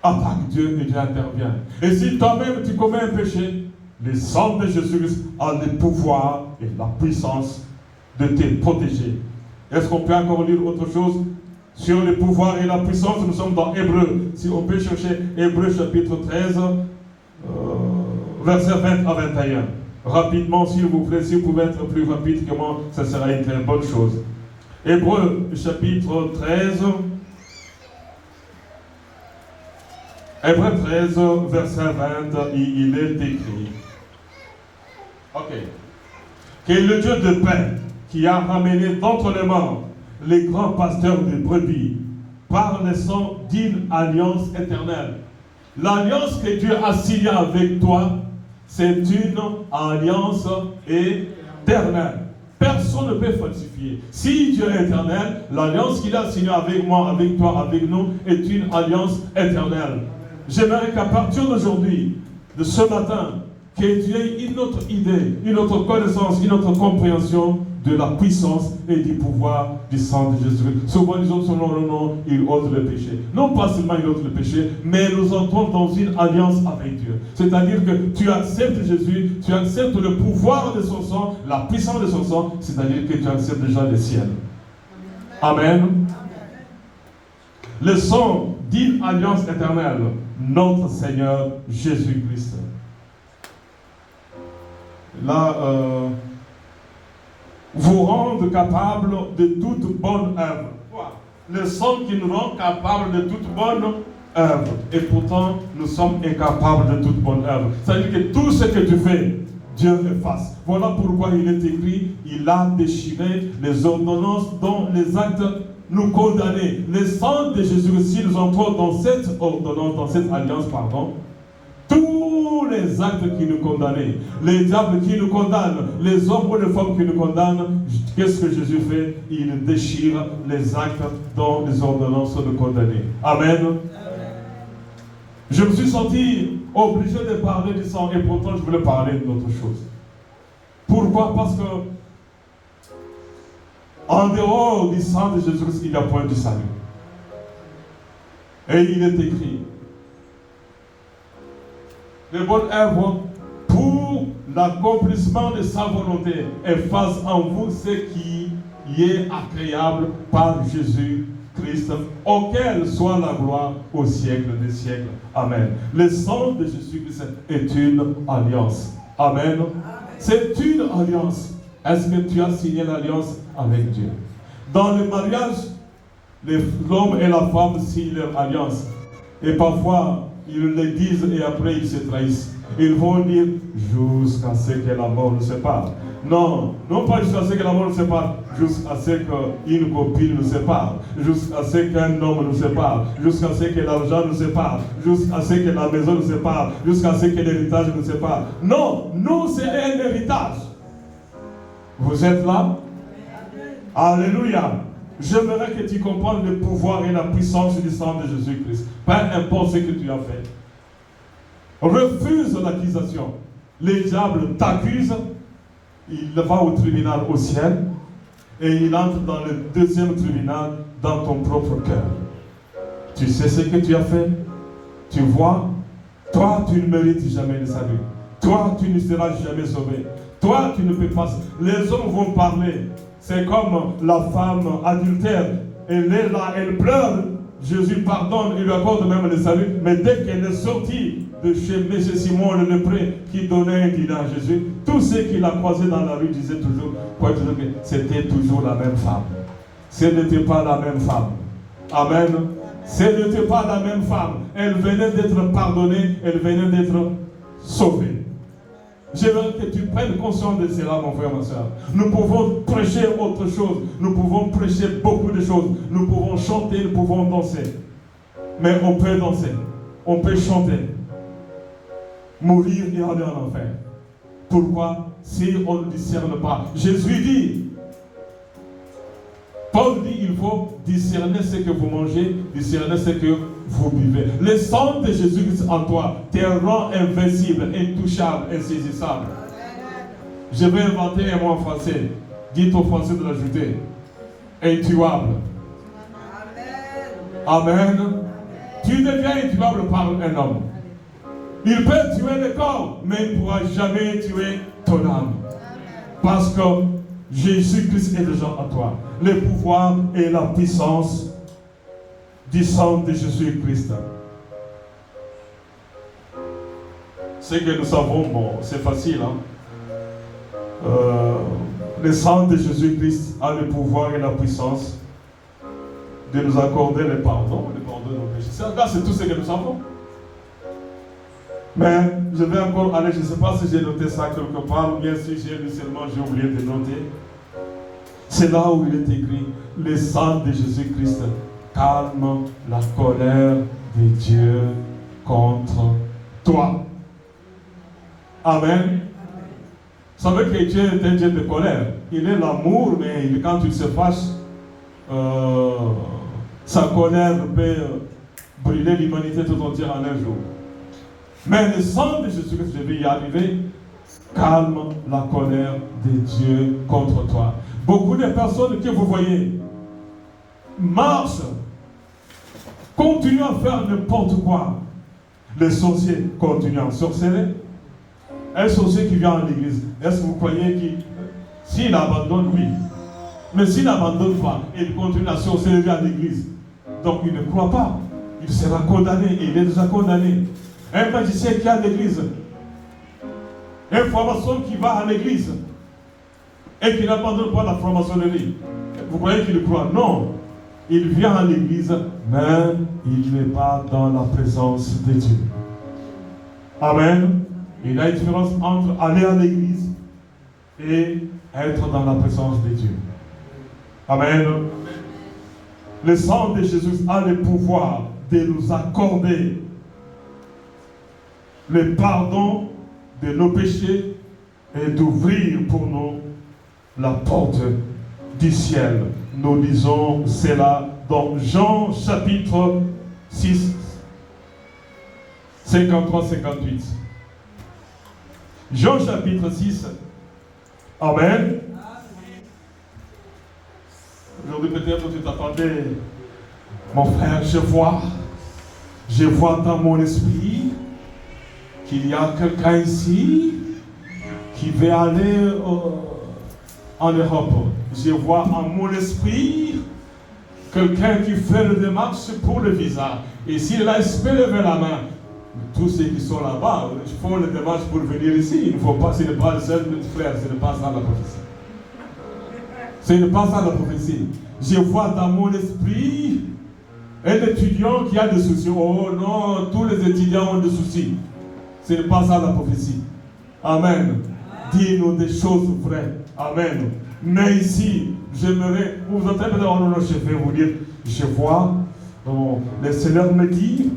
attaque Dieu et Dieu intervient. Et si toi-même tu commets un péché, le sang de Jésus a le pouvoir et la puissance de te protéger. Est-ce qu'on peut encore lire autre chose sur le pouvoir et la puissance? Nous sommes dans Hébreux. Si on peut chercher Hébreux chapitre 13, versets 20 à 21. Rapidement, s'il vous plaît, si vous pouvez être plus rapide que moi, ça sera une très bonne chose. Hébreux chapitre 13. Hébreux 13, verset 20, il est écrit. Ok. Que le Dieu de paix, qui a ramené d'entre les morts les grands pasteurs des brebis, par le sang d'une alliance éternelle. L'alliance que Dieu a signée avec toi, c'est une alliance éternelle. Personne ne peut falsifier. Si Dieu est éternel, l'alliance qu'il a signée avec moi, avec toi, avec nous, est une alliance éternelle. J'aimerais qu'à partir d'aujourd'hui, de ce matin, que tu aies une autre idée, une autre connaissance, une autre compréhension de la puissance et du pouvoir du sang de Jésus. Souvent, nous autres, selon le nom, ils ôtent le péché. Non pas seulement ils ôtent le péché, mais nous entrons dans une alliance avec Dieu. C'est-à-dire que tu acceptes Jésus, tu acceptes le pouvoir de son sang, la puissance de son sang, c'est-à-dire que tu acceptes déjà le ciel. Amen. Le sang d'une alliance éternelle, notre Seigneur Jésus-Christ. Là, vous rend capable de toute bonne œuvre. Le sang qui nous rend capable de toute bonne œuvre. Et pourtant, nous sommes incapables de toute bonne œuvre. C'est-à-dire que tout ce que tu fais, Dieu efface. Voilà pourquoi il est écrit, il a déchiré les ordonnances dont les actes nous condamnaient. Le sang de Jésus, si nous entrons dans cette ordonnance, dans cette alliance, pardon, tous les actes qui nous condamnaient, les diables qui nous condamnent, les hommes ou les femmes qui nous condamnent, qu'est-ce que Jésus fait? Il déchire les actes dont les ordonnances nous condamnaient. Amen. Amen. Je me suis senti obligé de parler du sang et pourtant je voulais parler d'autre chose. Pourquoi? Parce que en dehors du sang de Jésus, il n'y a point de salut. Et il est écrit, les bonnes œuvres pour l'accomplissement de sa volonté et fasse en vous ce qui est agréable par Jésus-Christ, auquel soit la gloire au siècle des siècles. Amen. Le sang de Jésus-Christ est une alliance. Amen. C'est une alliance. Est-ce que tu as signé l'alliance avec Dieu? Dans le mariage, l'homme et la femme signent leur alliance. Et parfois, ils le disent et après ils se trahissent. Ils vont dire jusqu'à ce que la mort nous sépare. Non, non pas jusqu'à ce que la mort nous sépare, jusqu'à ce qu'une copine nous sépare, jusqu'à ce qu'un homme nous sépare, jusqu'à ce que l'argent nous sépare, jusqu'à ce que la maison nous sépare, jusqu'à ce que l'héritage nous sépare. Non, nous c'est un héritage. Vous êtes là? Alléluia. J'aimerais que tu comprennes le pouvoir et la puissance du sang de Jésus-Christ. Peu importe ce que tu as fait. Refuse l'accusation. Le diable t'accuse, il va au tribunal au ciel et il entre dans le deuxième tribunal dans ton propre cœur. Tu sais ce que tu as fait? Tu vois? Toi, tu ne mérites jamais le salut. Toi, tu ne seras jamais sauvé. Toi, tu ne peux pas. Les hommes vont parler. C'est comme la femme adultère. Elle est là, elle pleure. Jésus pardonne, il lui accorde même le salut. Mais dès qu'elle est sortie de chez M. Simon le lépreux qui donnait un dîner à Jésus, tous ceux qui l'a croisé dans la rue disaient toujours que c'était toujours la même femme. Ce n'était pas la même femme. Amen. Ce n'était pas la même femme. Elle venait d'être pardonnée, elle venait d'être sauvée. Je veux que tu prennes conscience de cela, mon frère, ma soeur. Nous pouvons prêcher autre chose. Nous pouvons prêcher beaucoup de choses. Nous pouvons chanter, nous pouvons danser. Mais on peut danser. On peut chanter. Mourir et aller en enfer. Pourquoi? Si on ne discerne pas. Jésus dit, Paul dit, il faut discerner ce que vous mangez, discerner ce que vous buvez. Le sang de Jésus-Christ en toi te rend invincible, intouchable, insaisissable. Je vais inventer un mot en français. Dites aux Français de l'ajouter. Intuable. Amen. Amen. Tu deviens intuable par un homme. Il peut tuer le corps, mais il ne pourra jamais tuer ton âme. Parce que Jésus-Christ est déjà en toi. Le pouvoir et la puissance du sang de Jésus-Christ. Ce que nous savons, bon, c'est facile. Hein? Le sang de Jésus-Christ a le pouvoir et la puissance de nous accorder le pardon de nos péchés. Ça, c'est tout ce que nous savons. Mais je vais encore aller, je ne sais pas si j'ai noté ça quelque part, ou bien si j'ai oublié de noter. C'est là où il est écrit, le sang de Jésus-Christ calme la colère de Dieu contre toi. Amen. Vous savez que Dieu est un Dieu de colère. Il est l'amour, mais quand il se fâche, sa colère peut brûler l'humanité tout entière en un jour. Mais le sang de Jésus-Christ, je vais y arriver, calme la colère de Dieu contre toi. Beaucoup de personnes que vous voyez marchent, continuent à faire n'importe quoi. Les sorciers continuent à sorceller. Un sorcier qui vient à l'église, est-ce que vous croyez qu'il, s'il abandonne, oui. Mais s'il n'abandonne pas et il continue à sorceller à l'église, donc il ne croit pas. Il sera condamné et il est déjà condamné. Un magicien qui est à l'église, un franc-maçon qui va à l'église et qui n'abandonne pas la franc-maçonnerie, vous croyez qu'il croit? Non. Il vient à l'église, mais il n'est pas dans la présence de Dieu. Amen. Il y a une différence entre aller à l'église et être dans la présence de Dieu. Amen. Le sang de Jésus a le pouvoir de nous accorder le pardon de nos péchés et d'ouvrir pour nous la porte du ciel. Nous lisons cela dans Jean chapitre 6, 53-58. Jean chapitre 6. Amen. Aujourd'hui peut-être tu t'attendais, mon frère, je vois dans mon esprit qu'il y a quelqu'un ici qui veut aller en Europe. Je vois en mon esprit quelqu'un qui fait le démarche pour le visa. Et s'il a espéré lever la main, tous ceux qui sont là-bas font le démarche pour venir ici. Il ne faut pas, ce n'est pas le seul frère, ce n'est pas ça la prophétie. Ce n'est pas ça la prophétie. Je vois dans mon esprit un étudiant qui a des soucis. Oh non, tous les étudiants ont des soucis. Ce n'est pas ça la prophétie. Amen. Dis-nous des choses vraies. Amen. Mais ici, j'aimerais, vous entendez peut-être, oh non, je vais vous dire, je vois, le Seigneur me dit,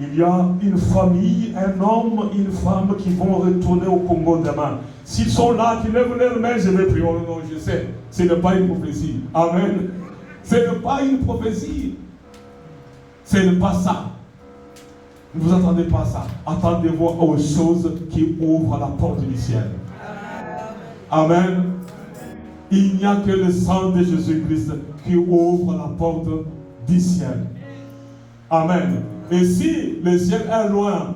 il y a une famille, un homme, une femme qui vont retourner au Congo demain. S'ils sont là, qu'ils lèvent leurs mains, je vais prier. Oh non, je sais, ce n'est pas une prophétie. Amen. Ce n'est pas une prophétie. Ce n'est pas ça. Ne vous attendez pas à ça. Attendez-vous aux choses qui ouvrent la porte du ciel. Amen. Il n'y a que le sang de Jésus-Christ qui ouvre la porte du ciel. Amen. Et si le ciel est loin,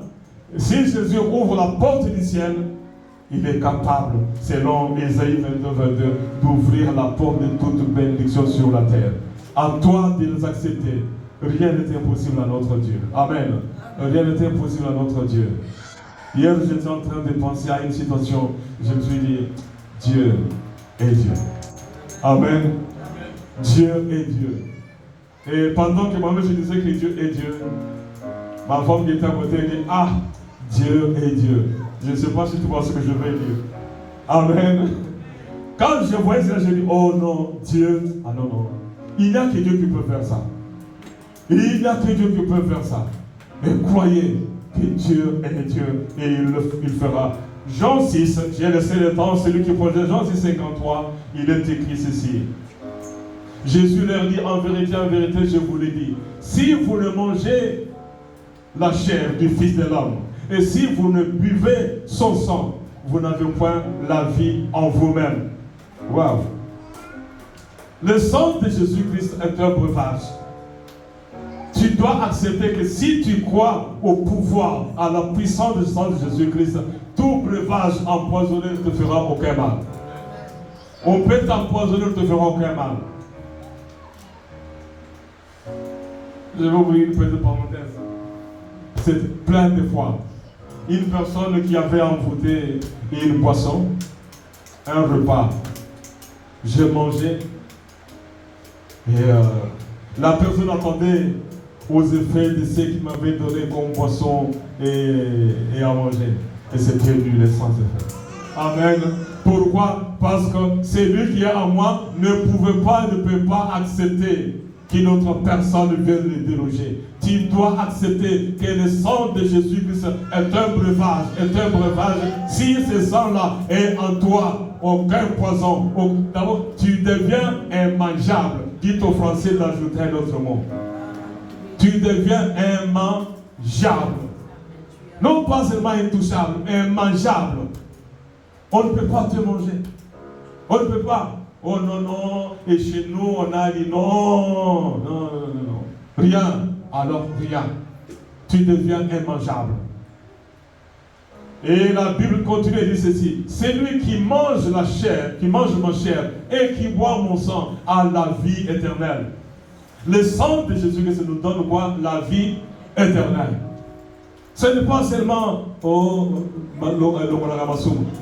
si Jésus ouvre la porte du ciel, il est capable, selon Ésaïe 22, d'ouvrir la porte de toute bénédiction sur la terre. À toi de les accepter. Rien n'est impossible à notre Dieu. Amen. Rien n'est impossible à notre Dieu. Hier, j'étais en train de penser à une situation. Je me suis dit, Dieu est Dieu. Amen. Dieu est Dieu. Et pendant que moi-même je disais que Dieu est Dieu, ma femme qui était à côté dit, ah, Dieu est Dieu. Je ne sais pas si tu vois ce que je veux dire. Amen. Quand je voyais ça, je dis, oh non, Dieu. Ah non, non. Il n'y a que Dieu qui peut faire ça. Il n'y a que Dieu qui peut faire ça. Et croyez que Dieu est Dieu et il fera. Jean 6, j'ai laissé le temps, celui qui projette Jean 6, 53, il est écrit ceci. Jésus leur dit, en vérité, je vous le dis, si vous ne mangez la chair du Fils de l'homme, et si vous ne buvez son sang, vous n'avez point la vie en vous-même. Waouh! Le sang de Jésus-Christ est un breuvage. Tu dois accepter que si tu crois au pouvoir, à la puissance du sang de Jésus-Christ, tout breuvage empoisonné ne te fera aucun mal. On peut t'empoisonner, ne te fera aucun mal. Je vais ouvrir une petite parenthèse. C'est plein de fois. Une personne qui avait envoûté une boisson, un repas, j'ai mangé et la personne attendait aux effets de ce qu'il m'avait donné comme boisson et à manger. Et c'était nul et sans effet. Amen. Pourquoi? Parce que celui qui est en moi ne peut pas accepter qu'une autre personne vienne le déloger. Tu dois accepter que le sang de Jésus-Christ est un breuvage. Si ce sang-là est en toi, aucun poison, d'abord, tu deviens immangeable. Dites aux Français d'ajouter un autre mot. Tu deviens immangeable. Non pas seulement intouchable, immangeable. On ne peut pas te manger. On ne peut pas. Oh non, non, et chez nous on a dit non. Rien. Alors rien. Tu deviens immangeable. Et la Bible continue et dit ceci. Celui qui mange la chair, qui mange ma chair et qui boit mon sang a la vie éternelle. Le sang de Jésus-Christ nous donne quoi? La vie éternelle. Ce n'est pas seulement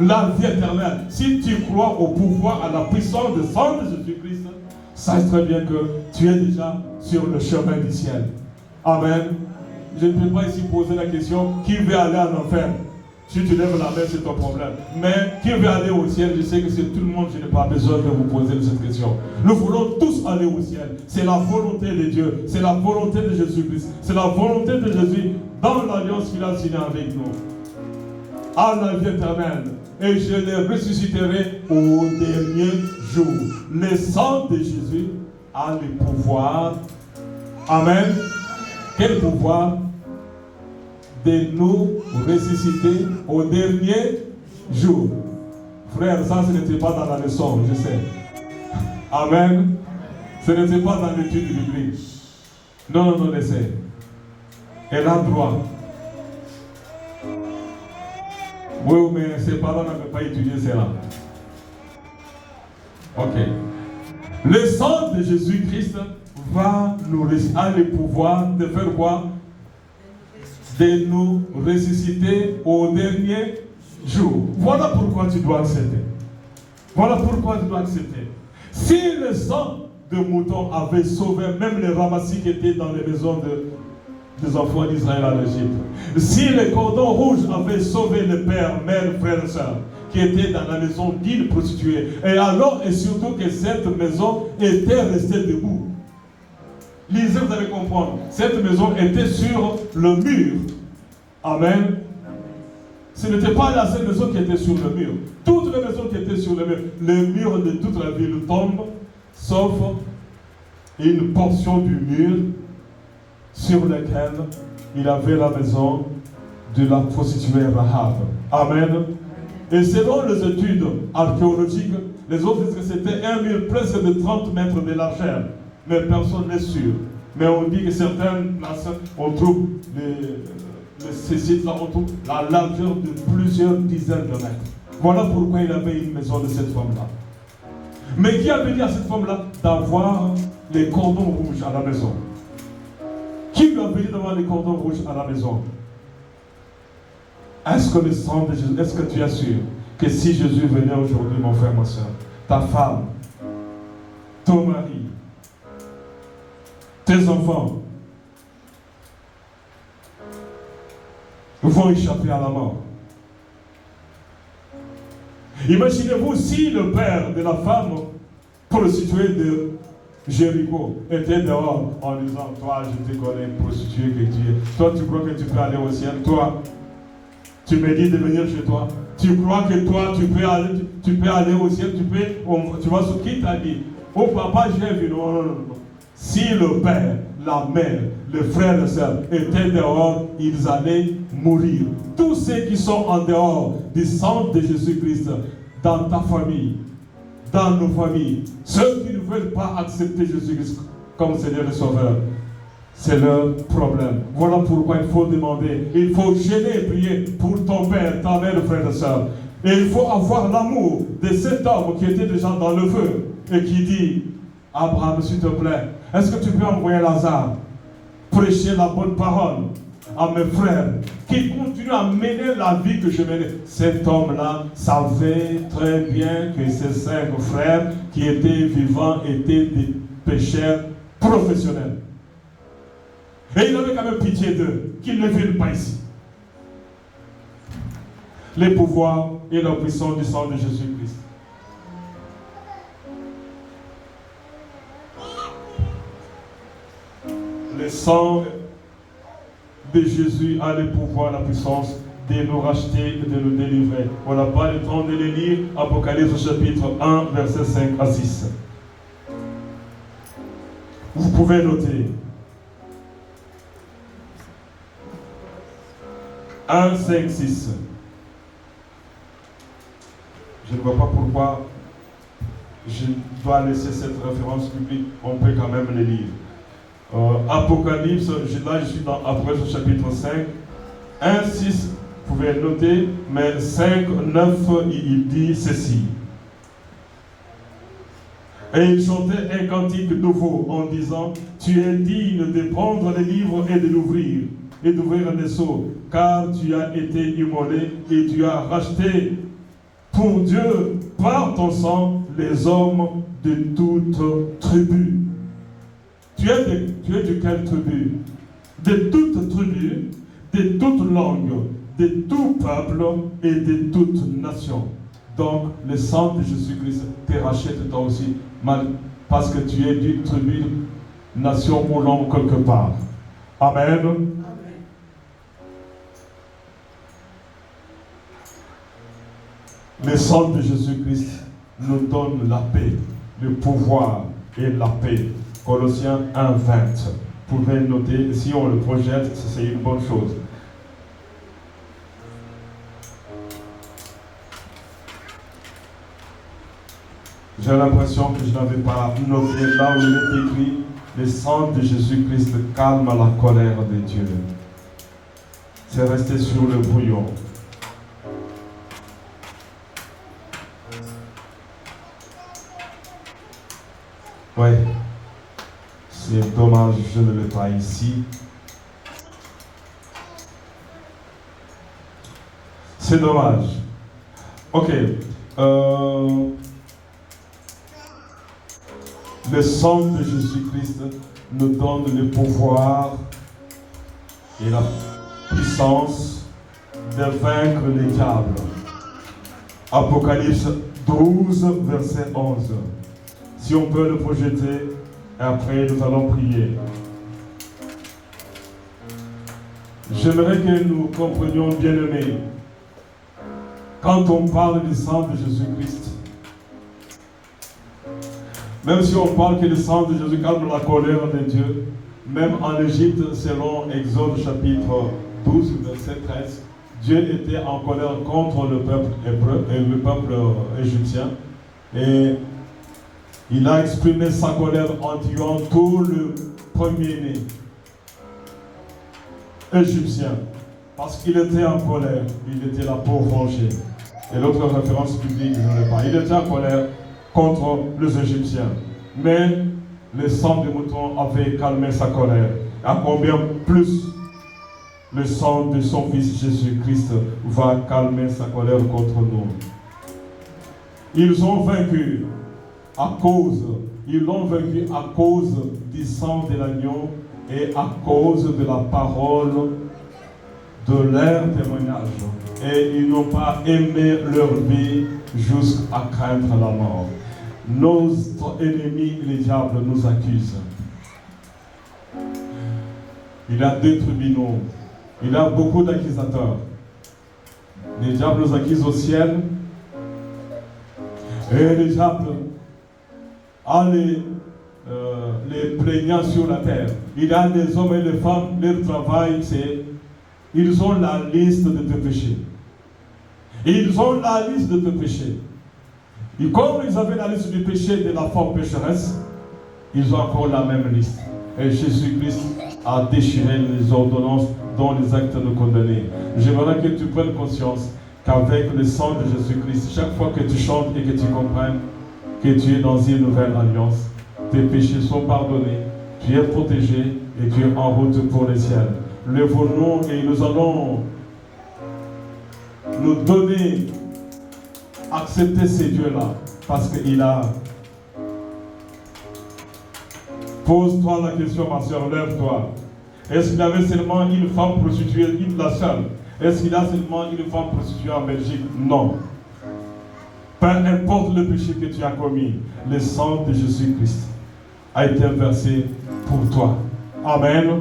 la vie éternelle. Si tu crois au pouvoir, à la puissance du sang de Jésus-Christ, sache très bien que tu es déjà sur le chemin du ciel. Amen. Je ne peux pas ici poser la question qui veut aller en enfer. Si tu lèves la main, c'est ton problème. Mais qui veut aller au ciel? Je sais que c'est tout le monde, je n'ai pas besoin de vous poser cette question. Nous voulons tous aller au ciel. C'est la volonté de Dieu. C'est la volonté de Jésus-Christ. C'est la volonté de Jésus dans l'alliance qu'il a signée avec nous. À la vie éternelle. Et je les ressusciterai au dernier jour. Le sang de Jésus a le pouvoir. Amen. Quel pouvoir? De nous ressusciter au dernier jour. Frère, ça ce n'était pas dans la leçon, je sais. Amen. Ce n'était pas dans l'étude biblique. Non, laissez. Elle a droit. Oui, mais ses parents n'avaient pas étudié cela. Ok. Le sang de Jésus-Christ va nous a le pouvoir de faire quoi? De nous ressusciter au dernier jour. Voilà pourquoi tu dois accepter. Voilà pourquoi tu dois accepter. Si le sang de mouton avait sauvé même les ramassis qui étaient dans les maisons des enfants d'Israël en Égypte, si le cordon rouge avait sauvé le père, mère, frère et soeur qui étaient dans la maison d'une prostituée, et alors et surtout que cette maison était restée debout. Lisez, vous allez comprendre. Cette maison était sur le mur. Amen. Ce n'était pas la seule maison qui était sur le mur. Toutes les maisons qui étaient sur le mur de toute la ville tombent, sauf une portion du mur sur laquelle il avait la maison de la prostituée Rahab. Amen. Et selon les études archéologiques, les autres disent que c'était un mur presque de 30 mètres de largeur. Mais personne n'est sûr. Mais on dit que certaines places, on trouve ces sites-là, on trouve la largeur de plusieurs dizaines de mètres. Voilà pourquoi il avait une maison de cette femme-là. Mais qui avait dit à cette femme-là d'avoir les cordons rouges à la maison? Qui lui avait dit d'avoir les cordons rouges à la maison? Est-ce que le sang de Jésus, est-ce que tu es sûr que si Jésus venait aujourd'hui, mon frère, ma soeur, ta femme, ton mari, tes enfants vont échapper à la mort? Imaginez-vous si le père de la femme prostituée de Jéricho était dehors en disant: toi, je te connais, prostituée que tu es. Toi, tu crois que tu peux aller au ciel? Toi, tu me dis de venir chez toi. Tu crois que toi, tu peux aller au ciel? Tu vas sur qui t'a dit? Oh papa, j'ai vu. Non. Si le père, la mère, le frère et la soeur étaient dehors, ils allaient mourir. Tous ceux qui sont en dehors du sang de Jésus-Christ, dans ta famille, dans nos familles, ceux qui ne veulent pas accepter Jésus-Christ comme Seigneur et Sauveur, c'est leur problème. Voilà pourquoi il faut demander, il faut gêner et prier pour ton père, ta mère, frère et soeur. Et il faut avoir l'amour de cet homme qui était déjà dans le feu et qui dit: Abraham, s'il te plaît, est-ce que tu peux envoyer Lazare prêcher la bonne parole à mes frères qui continuent à mener la vie que je menais? Cet homme-là savait très bien que ses 5 frères qui étaient vivants étaient des pécheurs professionnels. Et il avait quand même pitié d'eux, qu'ils ne viennent pas ici. Les pouvoirs et la puissance du sang de Jésus-Christ. Le sang de Jésus a le pouvoir, la puissance de nous racheter et de nous délivrer. On n'a pas le temps de les lire. Apocalypse chapitre 1, versets 5 à 6. Vous pouvez noter. 1, 5, 6. Je ne vois pas pourquoi je dois laisser cette référence publique. On peut quand même les lire. Apocalypse, là je suis dans Apocalypse chapitre 5. 1, 6, vous pouvez noter, mais 5, 9, il dit ceci. Et il chantait un cantique nouveau en disant, tu es digne de prendre les livres et de l'ouvrir, et d'ouvrir les sceaux, car tu as été immolé et tu as racheté pour Dieu, par ton sang, les hommes de toute tribu. Tu es de quelle tribu? De toute tribu, de toute langue, de tout peuple et de toute nation. Donc, le sang de Jésus-Christ te rachète toi aussi, parce que tu es d'une tribu, nation ou langue quelque part. Amen. Le sang de Jésus-Christ nous donne la paix, le pouvoir et la paix. Colossiens 1, 20. Vous pouvez noter, si on le projette, c'est une bonne chose. J'ai l'impression que je n'avais pas noté là où il est écrit, le sang de Jésus-Christ calme la colère de Dieu. C'est resté sur le bouillon. Oui, c'est dommage, je ne l'ai pas ici. C'est dommage. Ok. Le sang de Jésus-Christ nous donne le pouvoir et la puissance de vaincre les diables. Apocalypse 12, verset 11. Si on peut le projeter, et après nous allons prier. J'aimerais que nous comprenions, bien-aimés, quand on parle du sang de Jésus-Christ, même si on parle que le sang de Jésus calme la colère de Dieu, même en Égypte, selon Exode chapitre 12, verset 13, Dieu était en colère contre le peuple hébreu et le peuple égyptien. Et il a exprimé sa colère en tuant tout le premier-né égyptien. Parce qu'il était en colère, il était là pour venger. Et l'autre référence publique, je ne l'ai pas. Il était en colère contre les Égyptiens. Mais le sang de mouton avait calmé sa colère. À combien plus le sang de son Fils Jésus-Christ va calmer sa colère contre nous. Ils ont vaincu ils l'ont vaincu à cause du sang de l'agneau et à cause de la parole de leur témoignage. Et ils n'ont pas aimé leur vie jusqu'à craindre la mort. Notre ennemi, le diable, nous accuse. Il a deux tribunaux. Il a beaucoup d'accusateurs. Le diable nous accuse au ciel. Et le diable a les plaignants sur la terre. Il a des hommes et des femmes, leur travail, c'est ils ont la liste de tes péchés. Ils ont la liste de tes péchés. Et comme ils avaient la liste du péché de la femme pécheresse, ils ont encore la même liste. Et Jésus-Christ a déchiré les ordonnances dont les actes nous condamnaient. J'aimerais que tu prennes conscience qu'avec le sang de Jésus-Christ, chaque fois que tu chantes et que tu comprennes que tu es dans une nouvelle alliance, tes péchés sont pardonnés, tu es protégé et tu es en route pour le ciel. Lève-nous et nous allons nous donner, accepter ces dieux-là, parce qu'il a. Pose-toi la question, ma soeur, lève-toi. Est-ce qu'il avait seulement une femme prostituée, la seule? Est-ce qu'il a seulement une femme prostituée en Belgique? Non. Peu importe le péché que tu as commis, le sang de Jésus-Christ a été versé pour toi. Amen.